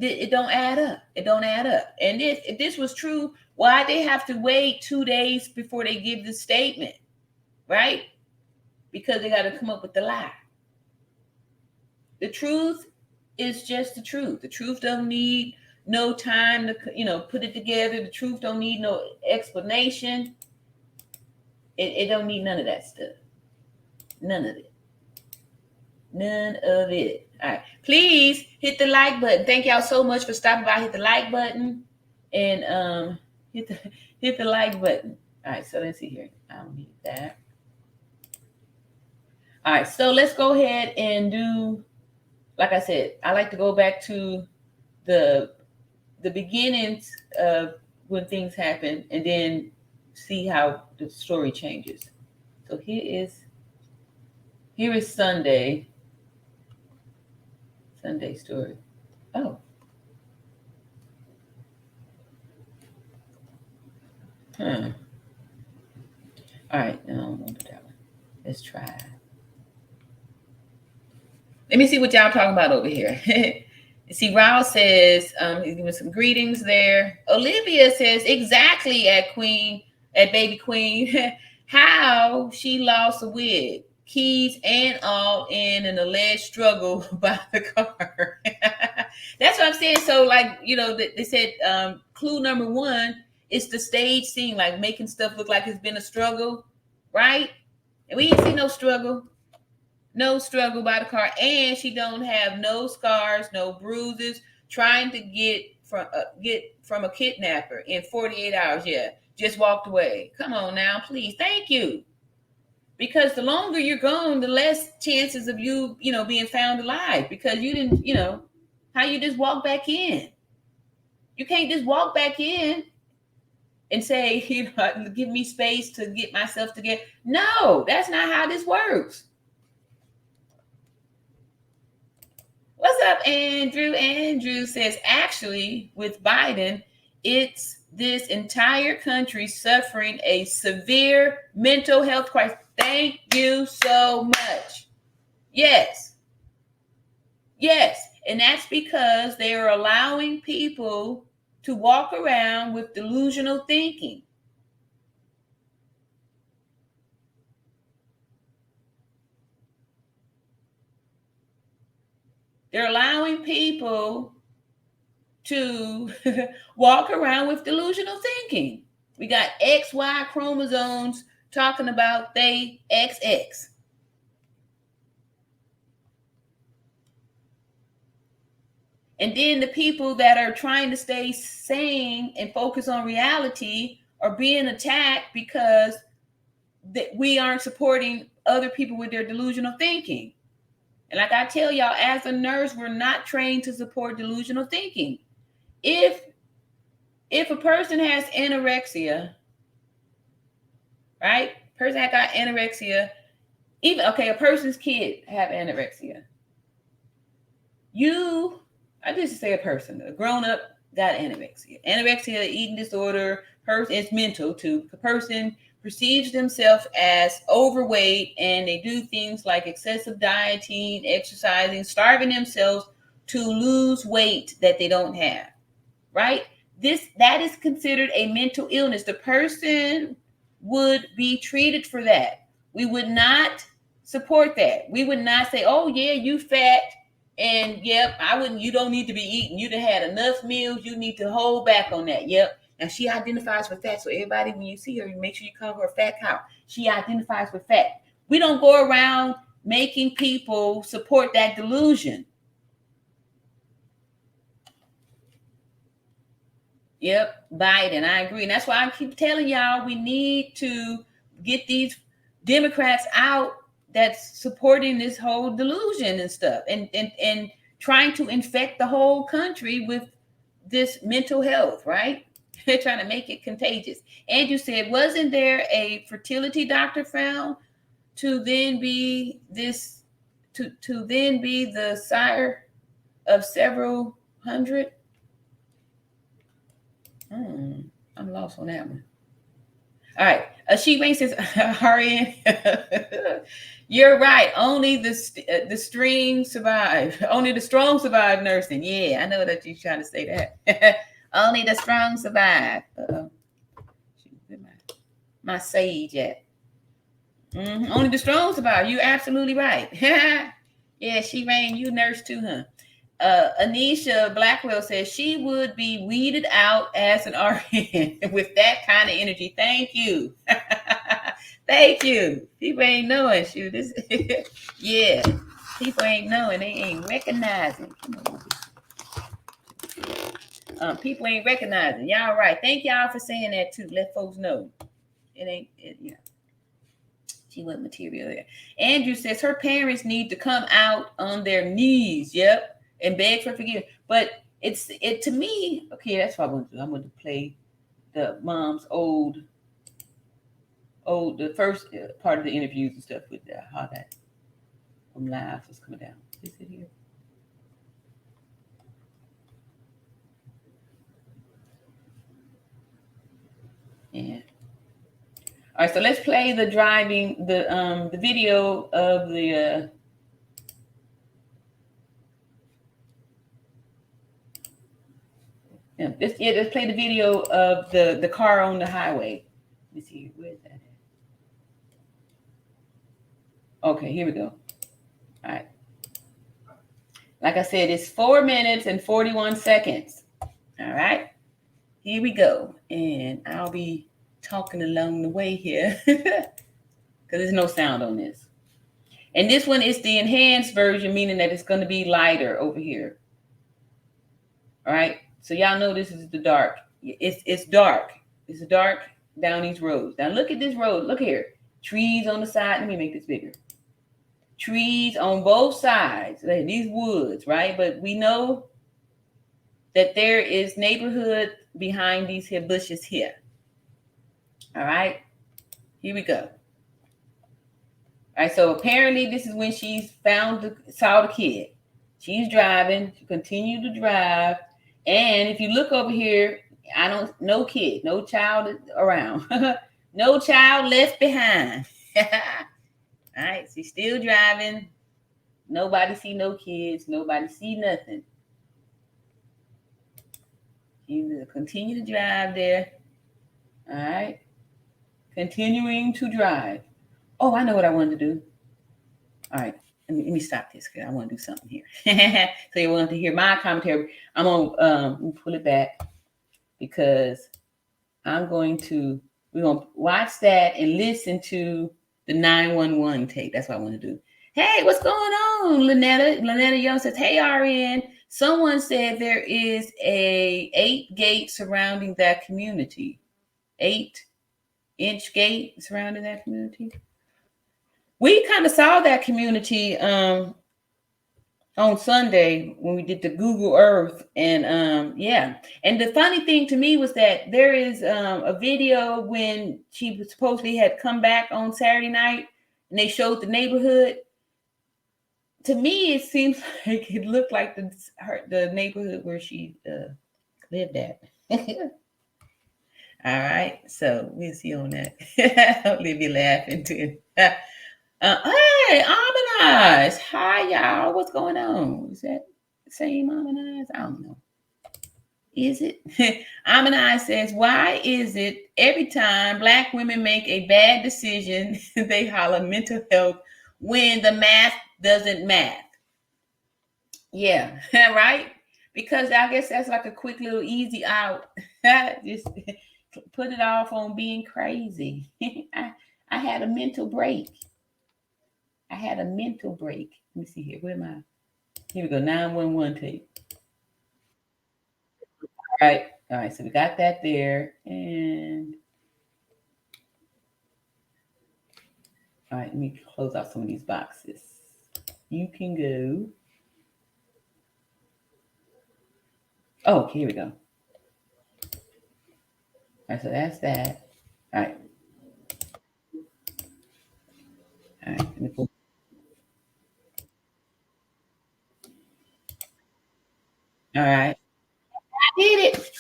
Speaker 1: it don't add up. It don't add up. And if this was true, why they have to wait 2 days before they give the statement, right? Because they got to come up with the lie. The truth is just the truth. The truth don't need no time to, put it together. The truth don't need no explanation. It don't need none of that stuff. None of it. None of it. All right. Please hit the like button. Thank y'all so much for stopping by. Hit the like button. And hit the like button. All right, so let's see here. I don't need that. All right, so let's go ahead and do, like I said, I like to go back to the beginnings of when things happen and then see how the story changes. So here is Sunday story. Oh. All right, no, I don't want that one. Let's try. Let me see what y'all talking about over here. See, Raul says, he's giving some greetings there. Olivia says, exactly at Baby Queen, how she lost a wig, keys and all in an alleged struggle by the car. That's what I'm saying. So, like, you know, they said clue number one is the stage scene, like making stuff look like it's been a struggle, right? And we ain't see no struggle. No struggle by the car, and she don't have no scars, no bruises, trying to get from a kidnapper in 48 hours. Yeah, just walked away. Come on now, please. Thank you. Because the longer you're gone, the less chances of you being found alive, because you didn't, how you just walk back in. You can't just walk back in and say, give me space to get myself together. No, that's not how this works. What's up, Andrew? Andrew says, actually, with Biden, it's this entire country suffering a severe mental health crisis. Thank you so much. Yes. Yes. And that's because they are allowing people to walk around with delusional thinking. They're allowing people to walk around with delusional thinking. We got XY chromosomes talking about they XX. And then the people that are trying to stay sane and focus on reality are being attacked because we aren't supporting other people with their delusional thinking. And like I tell y'all, as a nurse, we're not trained to support delusional thinking. If a person has anorexia, right? Person that got anorexia, a person's kid have anorexia. I just say a person, a grown-up got anorexia. Anorexia, eating disorder, it's mental too. The person perceives themselves as overweight, and they do things like excessive dieting, exercising, starving themselves to lose weight that they don't have, right? That is considered a mental illness. The person would be treated for that. We would not support that. We would not say, oh yeah, you fat, and yep, you don't need to be eating. You done had enough meals. You need to hold back on that. Yep. Now she identifies with fat. So everybody, when you see her, you make sure you call her a fat cow. She identifies with fat. We don't go around making people support that delusion. Yep, Biden, I agree. And that's why I keep telling y'all we need to get these Democrats out that's supporting this whole delusion and stuff and trying to infect the whole country with this mental health, right? They're trying to make it contagious. Andrew said, wasn't there a fertility doctor found to then be the sire of several hundred? I'm lost on that one. All right. She Rain says, RN, you're right. Only the strong survive. Only the strong survive nursing. Yeah, I know that you're trying to say that. Only the strong survive. My sage at. Only the strong survive. You're absolutely right. Yeah, She Rain, you nurse too, huh? Anisha Blackwell says she would be weeded out as an RN with that kind of energy. Thank you. Thank you. People ain't knowing, shoot. Yeah. People ain't knowing. They ain't recognizing. People ain't recognizing. Y'all right. Thank y'all for saying that too. Let folks know. It ain't, she wasn't material there. Andrew says her parents need to come out on their knees. Yep. And beg for forgiveness. But it to me, okay, that's what I want to do. I'm going to play the mom's the first part of the interviews and stuff with how that from live was coming down. Is it here? Yeah. All right, so let's play the video of the let's play the video of the car on the highway. Let's see, where is that at? Okay, here we go. All right. Like I said, it's 4 minutes and 41 seconds. All right. Here we go. And I'll be talking along the way here because there's no sound on this. And this one is the enhanced version, meaning that it's going to be lighter over here. All right. So y'all know this is the dark. It's dark. It's dark down these roads. Now look at this road. Look here. Trees on the side. Let me make this bigger. Trees on both sides. These woods, right? But we know that there is neighborhood behind these here bushes here. All right. Here we go. All right. So apparently this is when she's saw the kid. She's driving. She continued to drive. And if you look over here, no kid, no child around. No child left behind. All right, she's still driving. Nobody see no kids. Nobody see nothing. You continue to drive there. All right. Continuing to drive. Oh, I know what I wanted to do. All right. Let me stop this because I want to do something here. So you want to hear my commentary. I'm going to pull it back because we're going to watch that and listen to the 911 tape. That's what I want to do. Hey, what's going on, Lynetta? Lynetta Young says, hey, RN. Someone said there is a 8 gate surrounding that community. 8-inch gate surrounding that community. We kind of saw that community on Sunday when we did the Google Earth. And yeah. And the funny thing to me was that there is a video when she supposedly had come back on Saturday night and they showed the neighborhood. To me, it seems like it looked like the neighborhood where she lived at. All right, so we'll see on that. I'll leave you laughing too. Hey, Amanize. Hi, y'all. What's going on? Is that the same Amanize? I don't know. Is it? Amanize says, why is it every time Black women make a bad decision, they holler mental health when the math doesn't math? Yeah, right? Because I guess that's like a quick little easy out. Just put it off on being crazy. I had a mental break. Let me see here. Where am I? Here we go. 911 tape. All right. So we got that there. And all right, let me close out some of these boxes. You can go. Oh, here we go. All right, so that's that. All right. All right. Let me pull. All right. I did it.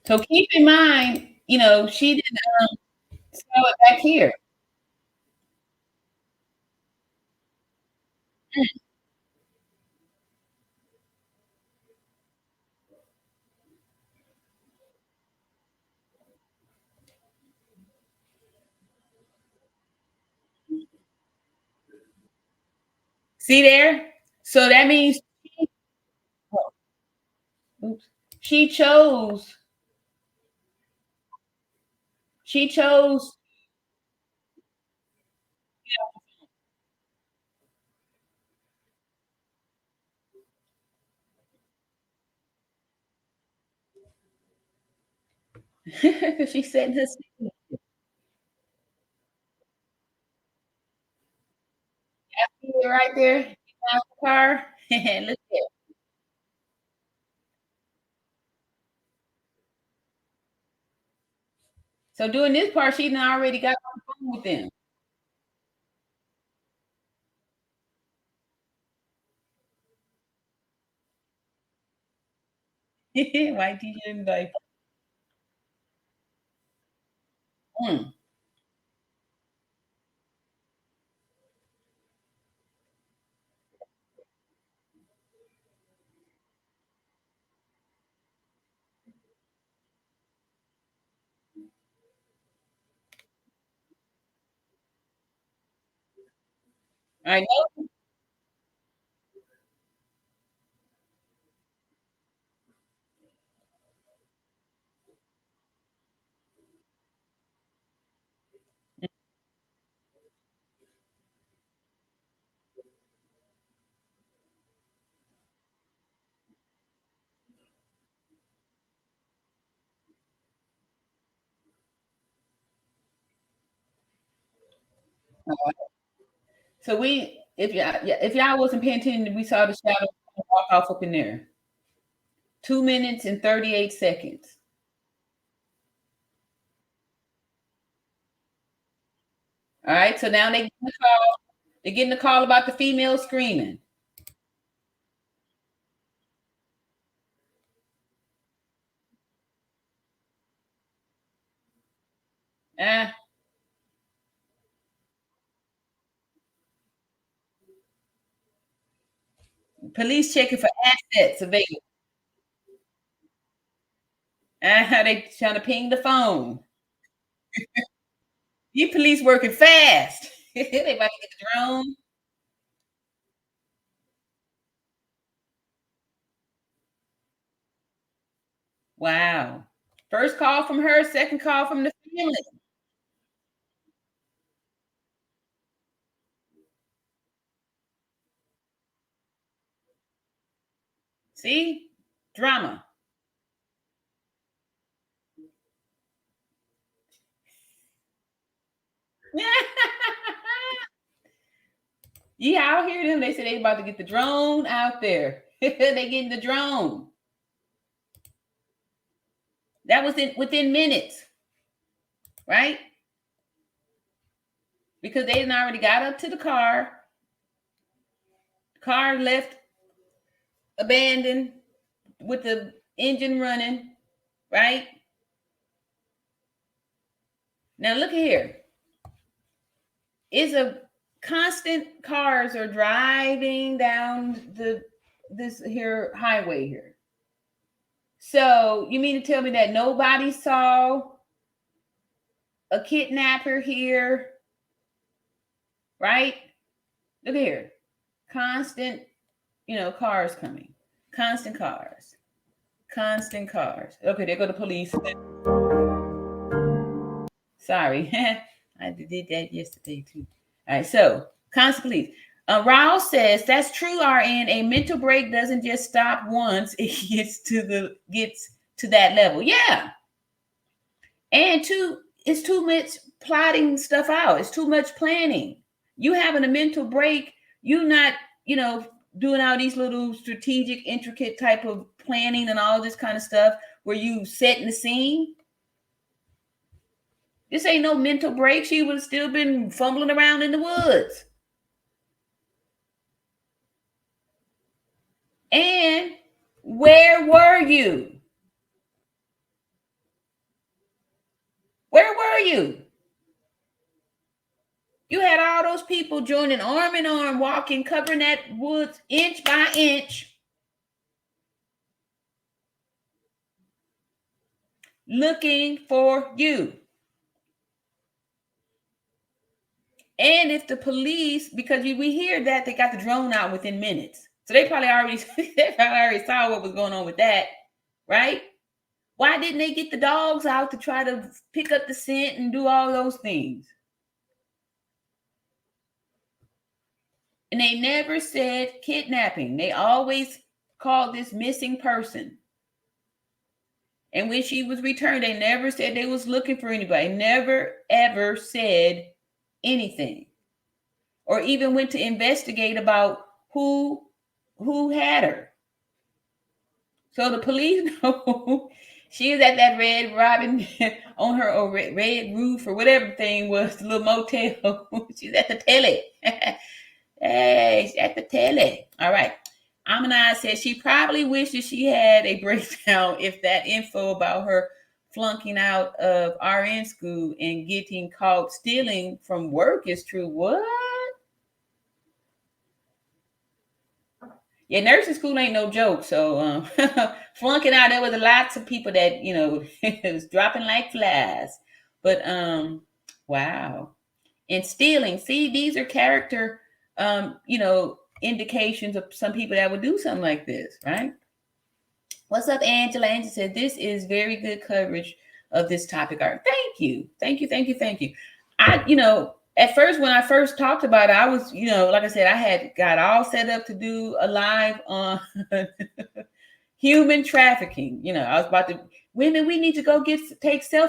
Speaker 1: So keep in mind, she didn't sell it back here. See there? So that means she chose. She chose. She said her right there. The car. Look there. So doing this part, she done already got on the phone with them. White t-shirt and diaper. Mm. I know. So if y'all wasn't paying attention, we saw the shadow walk off up in there. 2 minutes and 38 seconds. All right. So now they getting the call. They're getting the call about the female screaming. Ah, police checking for assets available. Ah, they trying to ping the phone. You police working fast. They about to get the drone. Wow. First call from her, second call from the family. See? Drama. Yeah, I'll hear them. They say they about to get the drone out there. They getting the drone. That was within minutes, right? Because they had already got up to the car. Car left abandoned with the engine running, right? Now look here. It's a constant cars are driving down this here highway here. So you mean to tell me that nobody saw a kidnapper here, right? Look here. Constant, cars coming. Constant cars. Constant cars. Okay, there go the police. Sorry. I did that yesterday too. All right, so constant police. Raul says that's true, RN. A mental break doesn't just stop once it gets to that level. Yeah. And it's too much plotting stuff out. It's too much planning. You having a mental break, you not, doing all these little strategic, intricate type of planning and all this kind of stuff where you setting the scene. This ain't no mental break. She would have still been fumbling around in the woods. And where were you? Where were you? You had all those people joining arm in arm, walking, covering that woods inch by inch, looking for you. And if the police, because we hear that they got the drone out within minutes, so they probably already saw what was going on with that, right? Why didn't they get the dogs out to try to pick up the scent and do all those things? And they never said kidnapping. They always called this missing person. And when she was returned, they never said they was looking for anybody. Never, ever said anything. Or even went to investigate about who had her. So the police know she was at that Red Robin on her red roof or whatever thing was, the little motel. She's at the telly. Hey, she's at the telly. All right. Amanai said she probably wishes she had a breakdown if that info about her flunking out of RN school and getting caught stealing from work is true. What? Yeah, nursing school ain't no joke. So flunking out, there was lots of people that, it was dropping like flies. But wow. And stealing, see, these are character indications of some people that would do something like this, right? What's up, Angela? Angela said, this is very good coverage of this topic. Art. Thank you. At first, when I first talked about it, I was, like I said, I had got all set up to do a live on human trafficking. I was about to, women, we need to go take self